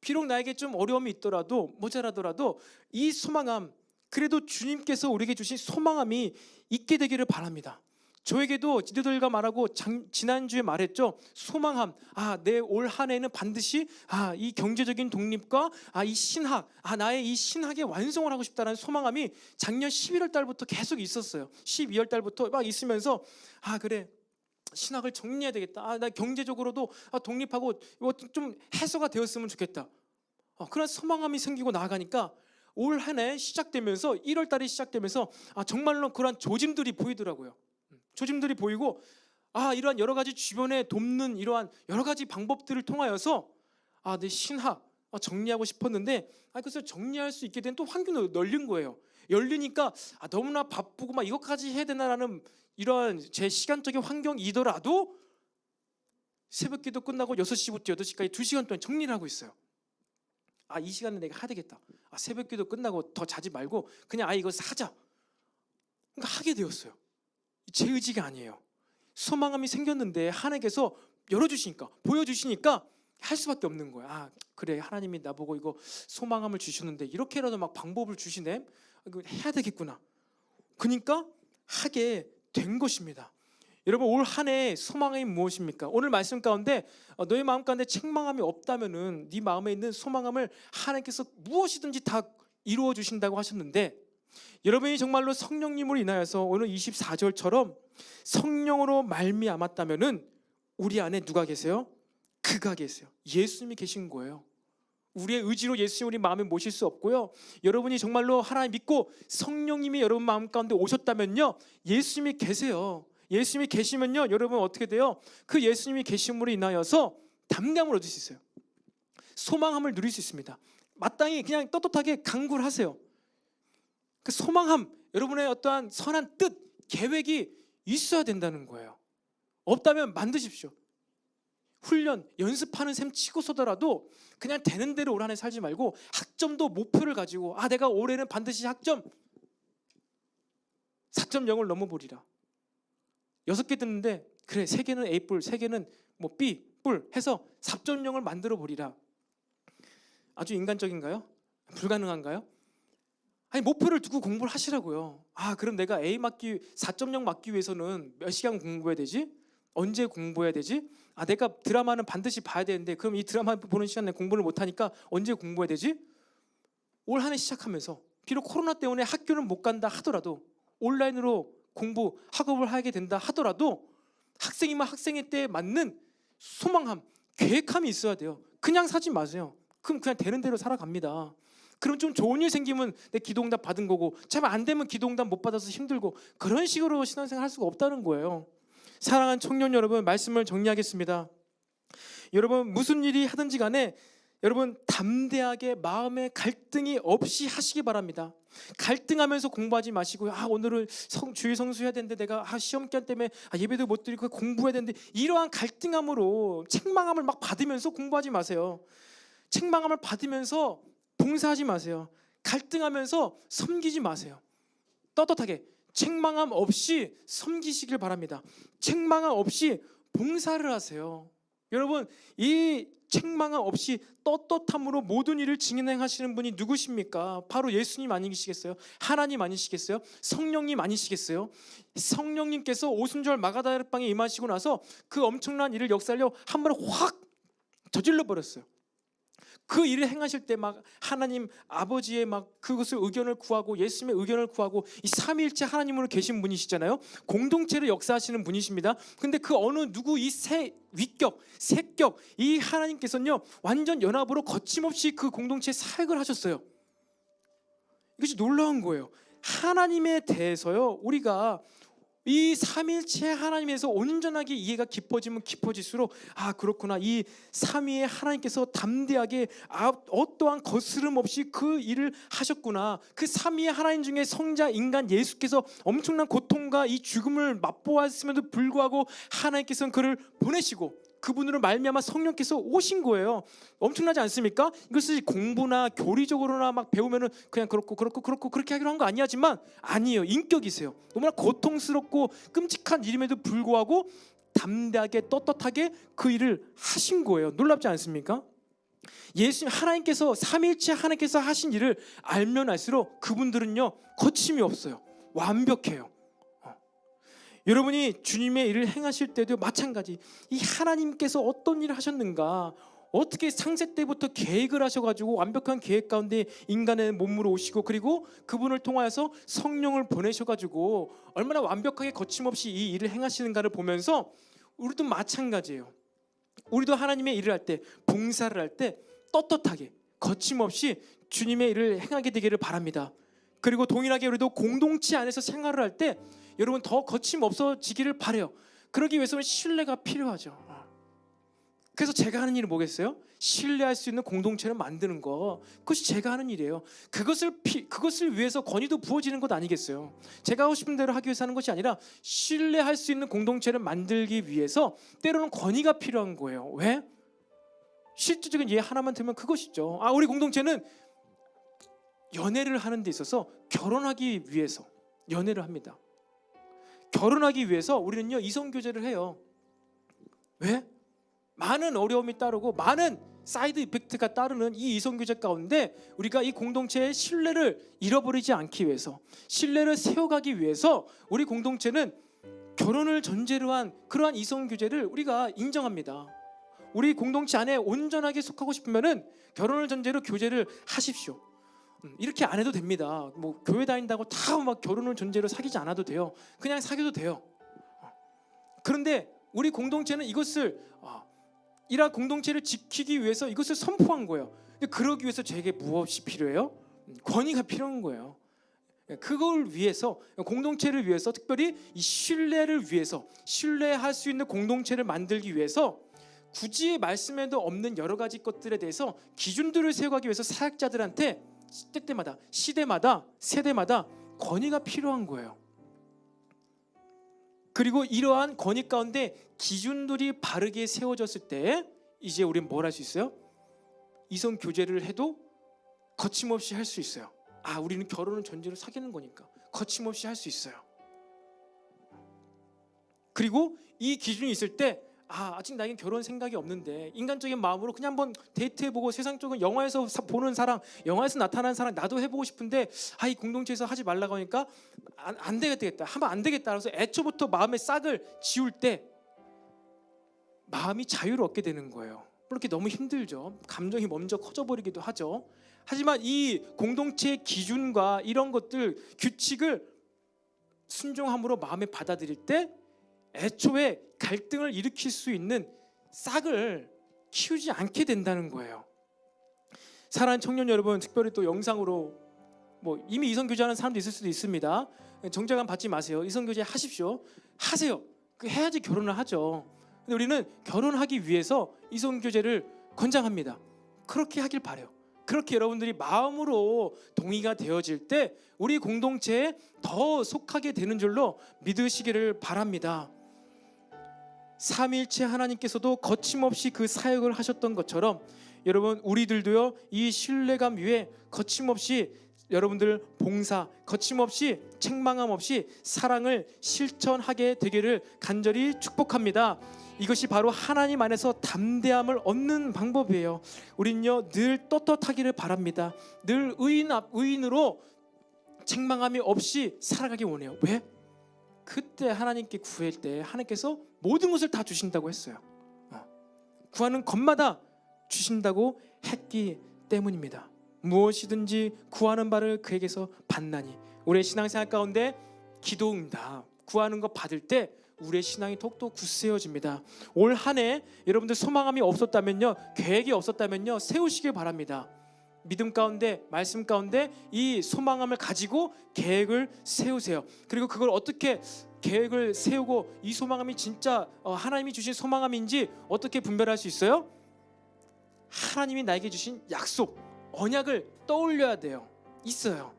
비록 나에게 좀 어려움이 있더라도 모자라더라도 이 소망함, 그래도 주님께서 우리에게 주신 소망함이 있게 되기를 바랍니다. 저에게도 지도들과 말하고 지난주에 말했죠. 소망함. 내 올 한 해는 반드시 이 경제적인 독립과 이 신학, 나의 이 신학의 완성을 하고 싶다는 소망함이 작년 11월 달부터 계속 있었어요. 12월 달부터 막 있으면서 그래, 신학을 정리해야 되겠다. 나 경제적으로도 독립하고 좀 해소가 되었으면 좋겠다. 그런 소망함이 생기고 나아가니까 올 한 해 시작되면서 1월 달이 시작되면서 정말로 그런 조짐들이 보이더라고요. 조짐들이 보이고 이러한 여러 가지 주변에 돕는 이러한 여러 가지 방법들을 통하여서 내 신학 정리하고 싶었는데 그래서 정리할 수 있게 된 또 환경이 열린 거예요. 열리니까 너무나 바쁘고 막 이것까지 해야 되나라는 이러한 제 시간적인 환경이더라도 새벽기도 끝나고 6시부터 8시까지 2시간 동안 정리를 하고 있어요. 이 시간에 내가 해야 되겠다. 새벽기도 끝나고 더 자지 말고 그냥 이거 하자. 그러니까 하게 되었어요. 제 의지가 아니에요. 소망함이 생겼는데 하나님께서 열어주시니까, 보여주시니까 할 수밖에 없는 거야. 그래, 하나님이 나보고 이거 소망함을 주시는데 이렇게라도 막 방법을 주시네. 이거 해야 되겠구나. 그러니까 하게 된 것입니다. 여러분, 올 한 해 소망함이 무엇입니까? 오늘 말씀 가운데 너의 마음 가운데 책망함이 없다면은 네 마음에 있는 소망함을 하나님께서 무엇이든지 다 이루어 주신다고 하셨는데, 여러분이 정말로 성령님으로 인하여서 오늘 24절처럼 성령으로 말미암았다면은 우리 안에 누가 계세요? 그가 계세요. 예수님이 계신 거예요. 우리의 의지로 예수님 우리 마음에 모실 수 없고요. 여러분이 정말로 하나님 믿고 성령님이 여러분 마음 가운데 오셨다면요, 예수님이 계세요. 예수님이 계시면요, 여러분 어떻게 돼요? 그 예수님이 계심으로 인하여서 담대함을 얻을 수 있어요. 소망함을 누릴 수 있습니다. 마땅히 그냥 떳떳하게 간구를 하세요. 그 소망함, 여러분의 어떠한 선한 뜻, 계획이 있어야 된다는 거예요. 없다면 만드십시오. 훈련, 연습하는 셈 치고서더라도 그냥 되는 대로 올 한 해 살지 말고 학점도 목표를 가지고 내가 올해는 반드시 학점 4.0을 넘어보리라. 6개 듣는데 그래, 3개는 A뿔, 3개는 B뿔 해서 4.0을 만들어 보리라. 아주 인간적인가요? 불가능한가요? 목표를 두고 공부를 하시라고요. 그럼 내가 4.0 맞기 위해서는 몇 시간 공부해야 되지? 언제 공부해야 되지? 내가 드라마는 반드시 봐야 되는데 그럼 이 드라마 보는 시간에 공부를 못하니까 언제 공부해야 되지? 올 한 해 시작하면서 비록 코로나 때문에 학교는 못 간다 하더라도 온라인으로 공부, 학업을 하게 된다 하더라도 학생이면 학생의 때에 맞는 소망함, 계획함이 있어야 돼요. 그냥 사지 마세요. 그럼 그냥 되는 대로 살아갑니다. 그럼 좀 좋은 일 생기면 내 기도응답 받은 거고, 참 안 되면 기도응답 못 받아서 힘들고, 그런 식으로 신앙생활 할 수가 없다는 거예요. 사랑하는 청년 여러분, 말씀을 정리하겠습니다. 여러분, 무슨 일이 하든지 간에 여러분 담대하게 마음의 갈등이 없이 하시기 바랍니다. 갈등하면서 공부하지 마시고요. 오늘은 주일 성수해야 되는데 내가 시험 기간 때문에 예배도 못 드리고 공부해야 되는데, 이러한 갈등함으로 책망함을 막 받으면서 공부하지 마세요. 책망함을 받으면서 봉사하지 마세요. 갈등하면서 섬기지 마세요. 떳떳하게 책망함 없이 섬기시길 바랍니다. 책망함 없이 봉사를 하세요. 여러분, 이 책망함 없이 떳떳함으로 모든 일을 진행하시는 분이 누구십니까? 바로 예수님 아니시겠어요? 하나님 아니시겠어요? 성령님 아니시겠어요? 성령님께서 오순절 마가다락방에 임하시고 나서 그 엄청난 일을 역사하려 한 번에 확 저질러 버렸어요. 그 일을 행하실 때 막 하나님 아버지의 막 그것을 의견을 구하고 예수님의 의견을 구하고 이 삼위일체 하나님으로 계신 분이시잖아요. 공동체를 역사하시는 분이십니다. 근데 그 어느 누구 이 위격, 세격 이 하나님께서는요 완전 연합으로 거침없이 그 공동체에 사역을 하셨어요. 이것이 놀라운 거예요. 하나님에 대해서요 우리가 이 삼위일체 하나님에서 온전하게 이해가 깊어지면 깊어질수록 그렇구나, 이 삼위의 하나님께서 담대하게 어떠한 거스름 없이 그 일을 하셨구나. 그 삼위의 하나님 중에 성자 인간 예수께서 엄청난 고통과 이 죽음을 맛보았음에도 불구하고 하나님께서는 그를 보내시고 그분으로 말미암아 성령께서 오신 거예요. 엄청나지 않습니까? 이것을 공부나 교리적으로나 막 배우면은 그냥 그렇고 그렇게 하기로 한 거 아니지만 아니에요. 인격이세요. 너무나 고통스럽고 끔찍한 일임에도 불구하고 담대하게 떳떳하게 그 일을 하신 거예요. 놀랍지 않습니까? 예수님 하나님께서 삼위일체 하나님께서 하신 일을 알면 알수록 그분들은요 거침이 없어요. 완벽해요. 여러분이 주님의 일을 행하실 때도 마찬가지. 이 하나님께서 어떤 일을 하셨는가, 어떻게 창세 때부터 계획을 하셔가지고 완벽한 계획 가운데 인간의 몸으로 오시고, 그리고 그분을 통하여서 성령을 보내셔가지고 얼마나 완벽하게 거침없이 이 일을 행하시는가를 보면서 우리도 마찬가지예요. 우리도 하나님의 일을 할 때, 봉사를 할 때 떳떳하게 거침없이 주님의 일을 행하게 되기를 바랍니다. 그리고 동일하게 우리도 공동체 안에서 생활을 할 때 여러분 더 거침없어지기를 바라요. 그러기 위해서는 신뢰가 필요하죠. 그래서 제가 하는 일은 뭐겠어요? 신뢰할 수 있는 공동체를 만드는 거. 그것이 제가 하는 일이에요. 그것을 위해서 권위도 부어지는 것 아니겠어요? 제가 하고 싶은 대로 하기 위해서 하는 것이 아니라 신뢰할 수 있는 공동체를 만들기 위해서 때로는 권위가 필요한 거예요. 왜? 실질적인 예 하나만 들면 그것이죠. 우리 공동체는 연애를 하는 데 있어서 결혼하기 위해서 연애를 합니다. 결혼하기 위해서 우리는요 이성교제를 해요. 왜? 많은 어려움이 따르고 많은 사이드 이펙트가 따르는 이 이성교제 가운데 우리가 이 공동체의 신뢰를 잃어버리지 않기 위해서, 신뢰를 세워가기 위해서 우리 공동체는 결혼을 전제로 한 그러한 이성교제를 우리가 인정합니다. 우리 공동체 안에 온전하게 속하고 싶으면은 결혼을 전제로 교제를 하십시오. 이렇게 안 해도 됩니다. 뭐 교회 다닌다고 다 막 결혼을 전제로 사귀지 않아도 돼요. 그냥 사귀어도 돼요. 그런데 우리 공동체는 이것을 이러한 공동체를 지키기 위해서 이것을 선포한 거예요. 근데 그러기 위해서 저에게 무엇이 필요해요? 권위가 필요한 거예요. 그걸 위해서, 공동체를 위해서, 특별히 이 신뢰를 위해서, 신뢰할 수 있는 공동체를 만들기 위해서 굳이 말씀에도 없는 여러 가지 것들에 대해서 기준들을 세워가기 위해서 사역자들한테 때때마다, 시대마다, 세대마다 권위가 필요한 거예요. 그리고 이러한 권위 가운데 기준들이 바르게 세워졌을 때 이제 우리는 뭘 할 수 있어요? 이성 교제를 해도 거침없이 할 수 있어요. 우리는 결혼을 전제로 사귀는 거니까 거침없이 할 수 있어요. 그리고 이 기준이 있을 때 아직 나에겐 결혼 생각이 없는데 인간적인 마음으로 그냥 한번 데이트해보고 세상적인 영화에서 보는 사랑, 영화에서 나타나는 사랑 나도 해보고 싶은데 이 공동체에서 하지 말라고 하니까 안 되겠다, 하면 안 되겠다. 그래서 애초부터 마음의 싹을 지울 때 마음이 자유를 얻게 되는 거예요. 물론 이렇게 너무 힘들죠. 감정이 먼저 커져버리기도 하죠. 하지만 이 공동체의 기준과 이런 것들, 규칙을 순종함으로 마음에 받아들일 때 애초에 갈등을 일으킬 수 있는 싹을 키우지 않게 된다는 거예요. 사랑하는 청년 여러분, 특별히 또 영상으로 이미 이성교제하는 사람도 있을 수도 있습니다. 정죄감 받지 마세요. 이성교제 하십시오. 하세요. 해야지 결혼을 하죠. 근데 우리는 결혼하기 위해서 이성교제를 권장합니다. 그렇게 하길 바라요. 그렇게 여러분들이 마음으로 동의가 되어질 때 우리 공동체에 더 속하게 되는 줄로 믿으시기를 바랍니다. 삼위일체 하나님께서도 거침없이 그 사역을 하셨던 것처럼 여러분 우리들도요 이 신뢰감 위에 거침없이 여러분들 봉사, 거침없이 책망함 없이 사랑을 실천하게 되기를 간절히 축복합니다. 이것이 바로 하나님 안에서 담대함을 얻는 방법이에요. 우리는요 늘 떳떳하기를 바랍니다. 늘 의인으로 책망함이 없이 살아가기 원해요. 왜? 그때 하나님께 구할 때 하나님께서 모든 것을 다 주신다고 했어요. 구하는 것마다 주신다고 했기 때문입니다. 무엇이든지 구하는 바를 그에게서 받나니. 우리의 신앙생활 가운데 기도응답, 구하는 거 받을 때 우리의 신앙이 더욱더 굳세어집니다. 올 한 해 여러분들 소망함이 없었다면요, 계획이 없었다면요, 세우시길 바랍니다. 믿음 가운데, 말씀 가운데 이 소망함을 가지고 계획을 세우세요. 그리고 그걸 어떻게 계획을 세우고 이 소망함이 진짜 하나님이 주신 소망함인지 어떻게 분별할 수 있어요? 하나님이 나에게 주신 약속, 언약을 떠올려야 돼요. 있어요.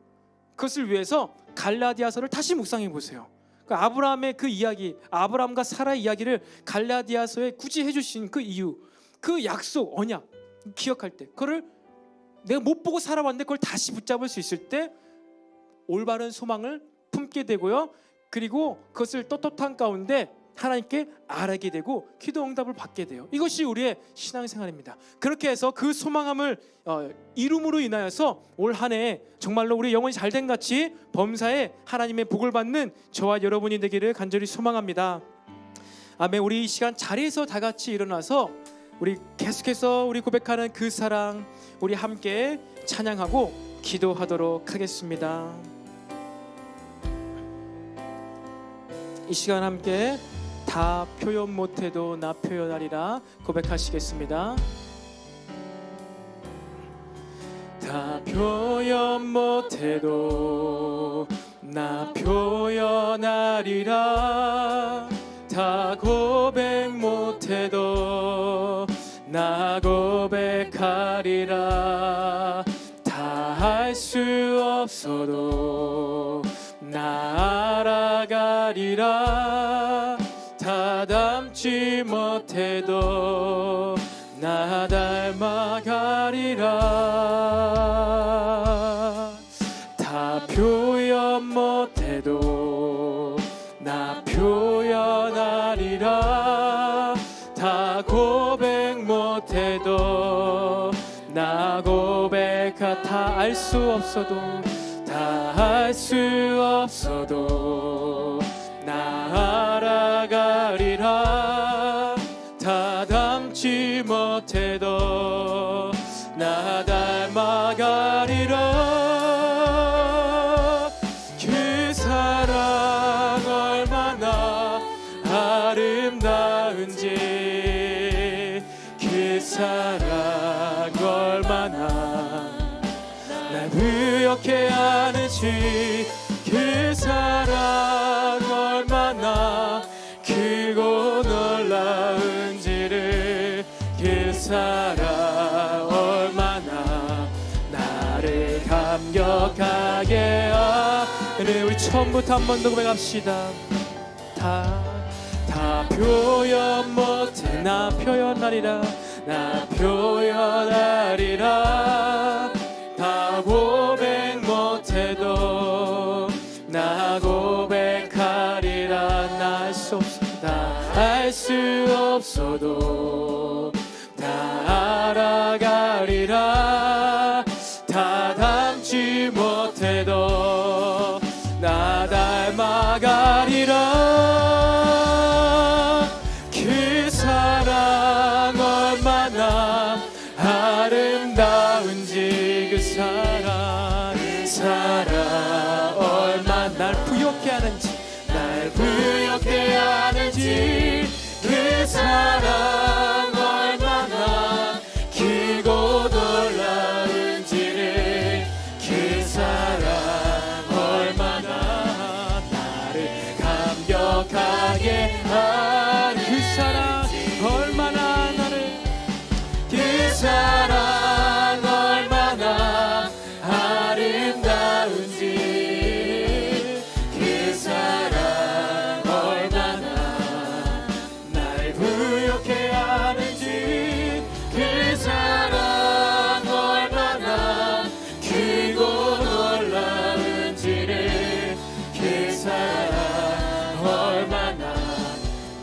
그것을 위해서 갈라디아서를 다시 묵상해 보세요. 아브라함의 그 이야기, 아브라함과 사라의 이야기를 갈라디아서에 굳이 해주신 그 이유, 그 약속, 언약 기억할 때, 그거를 내가 못 보고 살아왔는데 그걸 다시 붙잡을 수 있을 때 올바른 소망을 품게 되고요. 그리고 그것을 떳떳한 가운데 하나님께 아뢰게 되고 기도 응답을 받게 돼요. 이것이 우리의 신앙생활입니다. 그렇게 해서 그 소망함을 이룸으로 인하여서 올 한 해 정말로 우리 영혼이 잘된 같이 범사에 하나님의 복을 받는 저와 여러분이 되기를 간절히 소망합니다. 아멘. 우리 이 시간 자리에서 다 같이 일어나서 우리 계속해서 우리 고백하는 그 사랑 우리 함께 찬양하고 기도하도록 하겠습니다. 이 시간 함께 다 표현 못해도 나 표현하리라 고백하시겠습니다. 다 표현 못해도 나 표현하리라. 다 고백 못해도 나 고백하리라. 다 할 수 없어도 나 알아가리라. 다 닮지 못해도 나 닮아가리라. 다 표현 못해도 나 표현하리라. 다 고백 못해도 나 고백하. 다 알 수 없어도 다 알 수 없어도 나 알아가리라. 다 닮지 못해도 나 닮아가리라. 그 사랑 얼마나 아름다운지 그 사랑 얼마나 날 부욕해 하는지 그 사랑 얼마나 크고 놀라운지를 그 사랑 얼마나 나를 감격하게 하네. 우리 처음부터 한 번 더 고백합시다. 다 표현 못해 나 표현하리라. 나 표현하리라. 다 고백 못해도 나 고백하리라. 나 알 수 없다 알 수 없어도 다 알아가리라. 다 닮지 못해도 나 닮아가리라. 그 사랑 얼마나 아름다운지 그 사랑 얼마나 날 부욕해 하는지 날 부욕해 하는지 그 사랑 얼마나 길고 놀라운지를 그 사랑 얼마나 나를 감격하게 한 그 사랑 얼마나 나를 그 사랑 얼마나 아름다운지 그 사랑 얼마나 날 부욕해 하는지 그 사랑 얼마나 크고 놀라운지를 그 사랑 얼마나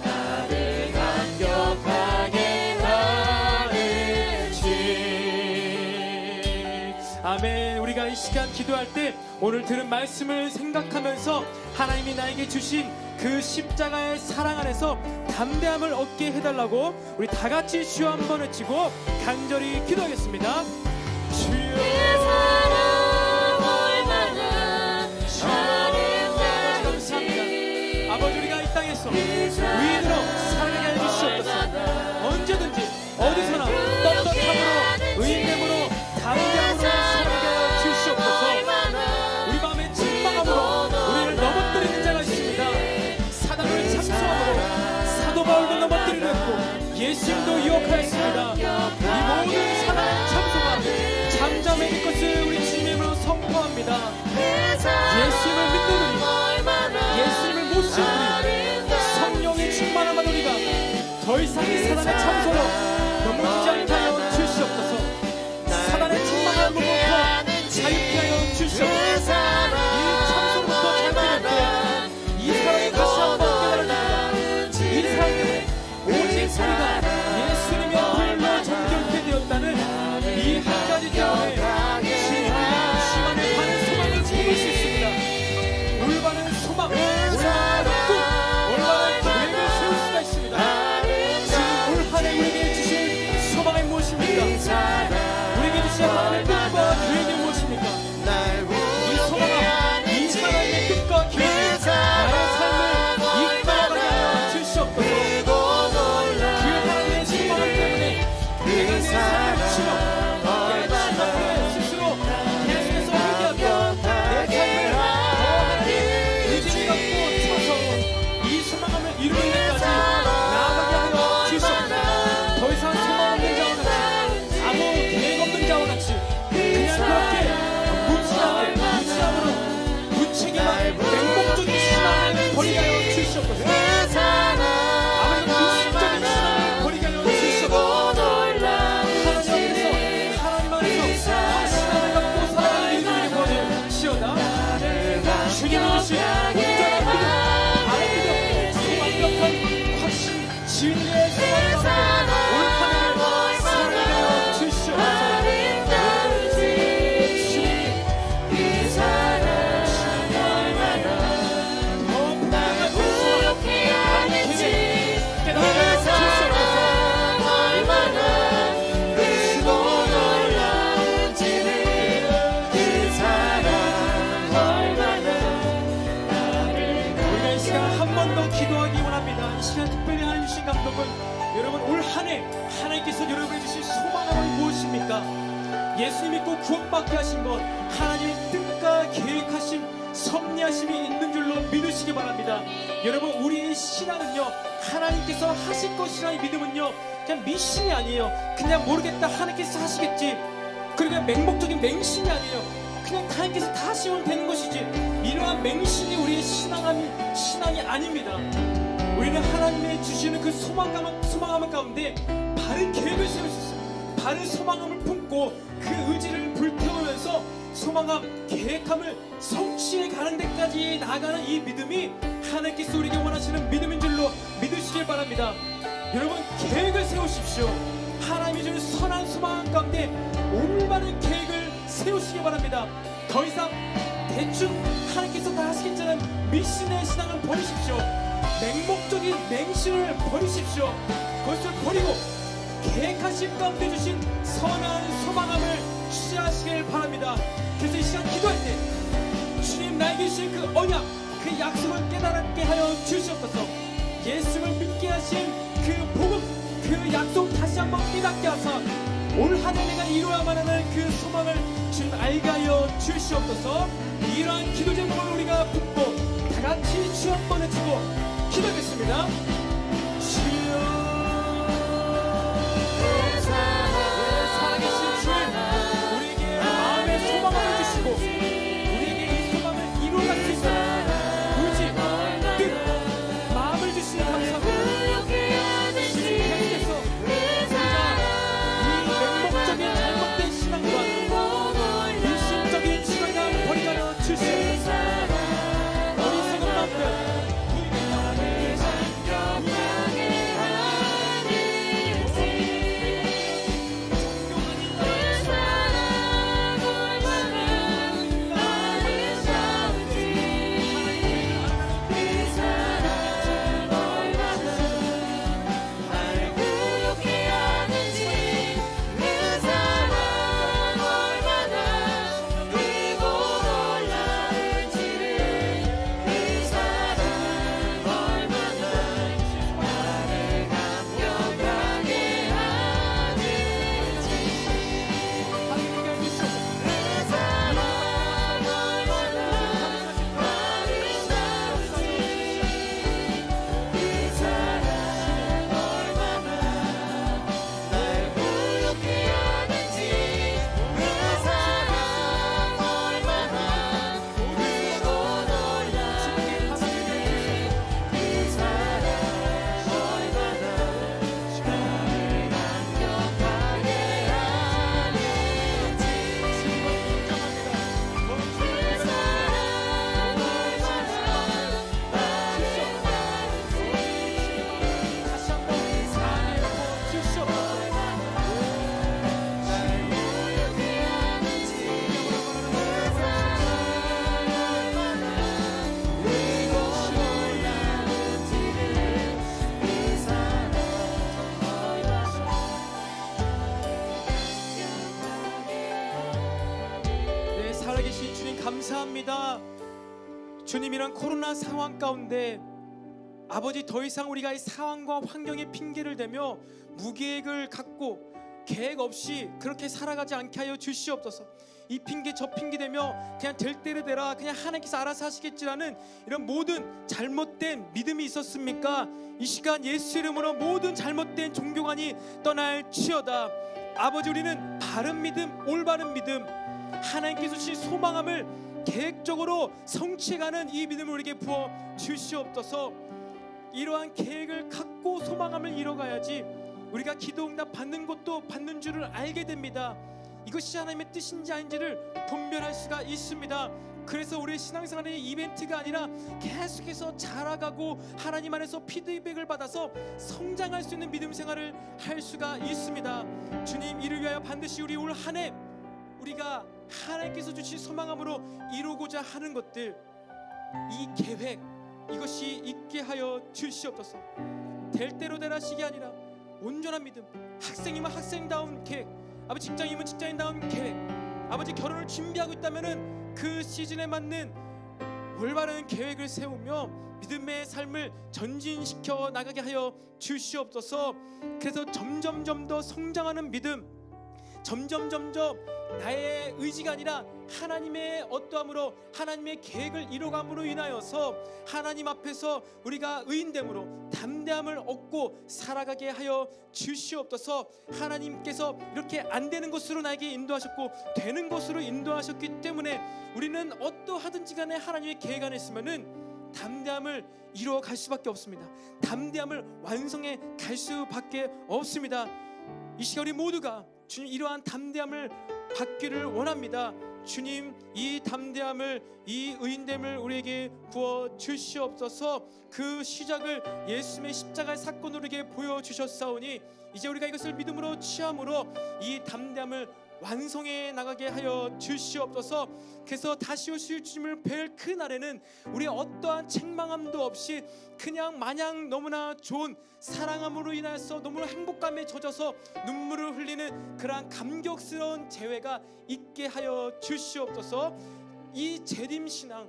나를 감격하게 하는지. 아멘. 우리가 이 시간 기도할 때 오늘 들은 말씀을 생각하면서 하나님이 나에게 주신 그 십자가의 사랑 안에서 담대함을 얻게 해달라고 우리 다 같이 주여 한번 외치고 간절히 기도하겠습니다. 주여 감사합니다. 아버지 우리가 이 땅에서 위인으로 사랑하게 해주시옵소서. 언제든지 어디서나 떳떳함으로 의인됨으로 담대함으로 사랑하게 해주시옵소서. 우리 마음의 책망함으로 우리를 넘어뜨리는 자가 있습니다. 사단을 참소함으로 사도 바울도 넘어뜨리려 했고 예수님도 유혹하였습니다. 이 모든 사단의 참소가 잠잠해질 것을 우리 주님으로 선포합니다. 예수님을 믿는 우리, 예수님을 못 쓰는 우리, 성령의 충만한 우리가 더 이상 이 사단의 참소로 넘어지지 않게 하여 주시옵소서. 사단의 충만함으로부터 자유케 하여 주시옵소서. 이 참소로부터 자유케 될 때 이 사랑이 다시 한번 깨달아집니다. 진리의 소망 가운데 올 한해를 살아내려 주시옵소서. 여러분 올 한해 하나님께서 여러분에게 주신 소망은 무엇입니까? 예수 믿고 구원받게 하신 것, 하나님의 뜻과 계획하신 섭리하심이 있는 줄로 믿으시기 바랍니다. 여러분 우리의 신앙은요, 하나님께서 하실 것이라는 믿음은요, 그냥 미신이 아니에요. 그냥 모르겠다, 하나님께서 하시겠지, 그러니까 맹목적인 맹신이 아니에요. 그냥 하나님께서 다 하시면 되는 것이지, 이러한 맹신이 우리의 신앙이 아닙니다. 우리는 하나님의 주시는 그 소망감 가운데 바른 계획을 세울 수 있어요. 바른 소망감을 품고 그 의지를 불태우면서 소망감, 계획함을 성취해 가는 데까지 나아가는 이 믿음이 하나님께서 우리에게 원하시는 믿음인 줄로 믿으시길 바랍니다. 여러분 계획을 세우십시오. 하나님이 주는 선한 소망 가운데 올바른 계획을 세우시기 바랍니다. 더 이상 대충 하나님께서 다 하시겠다는 미신의 신앙을 버리십시오. 맹목적인 맹신을 버리십시오. 그것을 버리고 계획하신 가운데 주신 선한 소망함을 취하시길 바랍니다. 그래서 이 시간 기도할 때 주님 나에게 주신 그 언약, 그 약속을 깨달게 하여 주시옵소서. 예수를 믿게 하신 그 복음, 그 약속 다시 한번 깨닫게 하사 올 한 해 내가 이루어야만 하는 그 소망을 주님 알게 하여 주시옵소서. 이러한 기도 제목을 우리가 붙고 다 같이 주 한 번 외치고 기도하겠습니다. 주여, 살아계신 주님, 우리에게 마음의 소망을 주시고 우리에게 이 소망을 이루어갈 수 있는 의지, 뜻, 마음을 주시니 감사합니다. 주님 계속해서 우리가 이 맹목적인 잘못된 신앙과 일신적인 신앙을 버리가며 주시옵소서. 어리석은 마음들 살아계신 주님 감사합니다. 주님, 이런 코로나 상황 가운데 아버지 더 이상 우리가 이 상황과 환경에 핑계를 대며 무계획을 갖고 계획 없이 그렇게 살아가지 않게 하여 주시옵소서. 이 핑계 저 핑계 대며 그냥 될 대로 되라, 그냥 하나님께서 알아서 하시겠지라는 이런 모든 잘못된 믿음이 있었습니까? 이 시간 예수 이름으로 모든 잘못된 종교관이 떠날지어다. 아버지, 우리는 바른 믿음, 올바른 믿음, 하나님께서 주신 소망함을 계획적으로 성취해가는 이 믿음을 우리에게 부어 주시옵소서. 이러한 계획을 갖고 소망함을 이뤄가야지 우리가 기도 응답 받는 것도 받는 줄을 알게 됩니다. 이것이 하나님의 뜻인지 아닌지를 분별할 수가 있습니다. 그래서 우리의 신앙생활의 이벤트가 아니라 계속해서 자라가고 하나님 안에서 피드백을 받아서 성장할 수 있는 믿음 생활을 할 수가 있습니다. 주님, 이를 위하여 반드시 우리 올 한 해 우리가 하나님께서 주신 소망함으로 이루고자 하는 것들, 이 계획, 이것이 있게 하여 주시옵소서. 될 대로 되라식이 아니라 온전한 믿음, 학생이면 학생다운 계획, 아버지 직장이면 직장인다운 계획, 아버지 결혼을 준비하고 있다면은 그 시즌에 맞는 올바른 계획을 세우며 믿음의 삶을 전진시켜 나가게 하여 주시옵소서. 그래서 점점 더 성장하는 믿음, 점점 나의 의지가 아니라 하나님의 어떠함으로 하나님의 계획을 이뤄감으로 인하여서 하나님 앞에서 우리가 의인됨으로 담대함을 얻고 살아가게 하여 주시옵소서. 하나님께서 이렇게 안 되는 것으로 나에게 인도하셨고 되는 것으로 인도하셨기 때문에 우리는 어떠하든지 간에 하나님의 계획 안에 있으면은 담대함을 이루어 갈 수밖에 없습니다. 담대함을 완성해 갈 수밖에 없습니다. 이 시간 우리 모두가 주님 이러한 담대함을 받기를 원합니다. 주님, 이 담대함을, 이 의인됨을 우리에게 부어 주시옵소서. 그 시작을 예수님의 십자가의 사건으로 우리에게 보여주셨사오니 이제 우리가 이것을 믿음으로 취함으로 이 담대함을 완성해 나가게 하여 주시옵소서. 그래서 다시 오실 주님을 뵐 그 날에는 우리의 어떠한 책망함도 없이 그냥 마냥 너무나 좋은 사랑함으로 인하여서 너무나 행복감에 젖어서 눈물을 흘리는 그러한 감격스러운 재회가 있게 하여 주시옵소서. 이 재림신앙,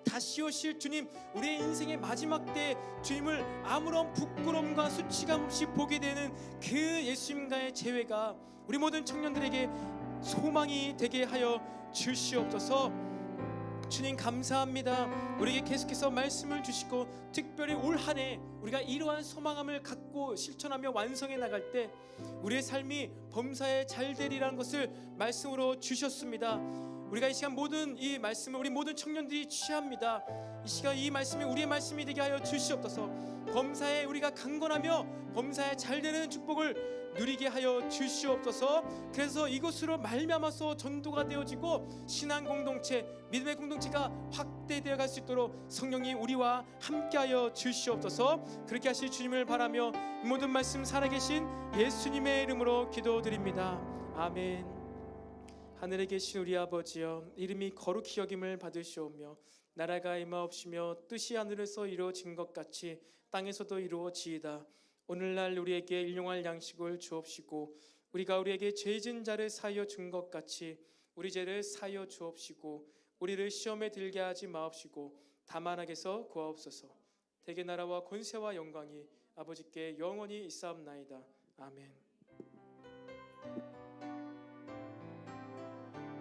다시 오실 주님, 우리의 인생의 마지막 때 주님을 아무런 부끄러움과 수치감 없이 보게 되는 그 예수님과의 재회가 우리 모든 청년들에게 소망이 되게 하여 주시옵소서. 주님 감사합니다. 우리에게 계속해서 말씀을 주시고 특별히 올 한 해 우리가 이러한 소망함을 갖고 실천하며 완성해 나갈 때 우리의 삶이 범사에 잘 되리라는 것을 말씀으로 주셨습니다. 우리가 이 시간 모든 이 말씀을 우리 모든 청년들이 취합니다. 이 시간 이 말씀이 우리의 말씀이 되게 하여 주시옵소서. 범사에 우리가 강건하며 범사에 잘 되는 축복을 누리게 하여 주시옵소서. 그래서 이것으로 말미암아서 전도가 되어지고 신앙 공동체, 믿음의 공동체가 확대되어 갈 수 있도록 성령이 우리와 함께하여 주시옵소서. 그렇게 하실 주님을 바라며 이 모든 말씀 살아계신 예수님의 이름으로 기도드립니다. 아멘. 하늘에 계신 우리 아버지여, 이름이 거룩히 여김을 받으시오며 나라가 임하옵시며 뜻이 하늘에서 이루어진 것 같이 땅에서도 이루어지이다. 오늘날 우리에게 일용할 양식을 주옵시고 우리가 우리에게 죄 지은 자를 사하여 준 것 같이 우리 죄를 사하여 주옵시고 우리를 시험에 들게 하지 마옵시고 다만 악에서 구하옵소서. 대개 나라와 권세와 영광이 아버지께 영원히 있사옵나이다. 아멘.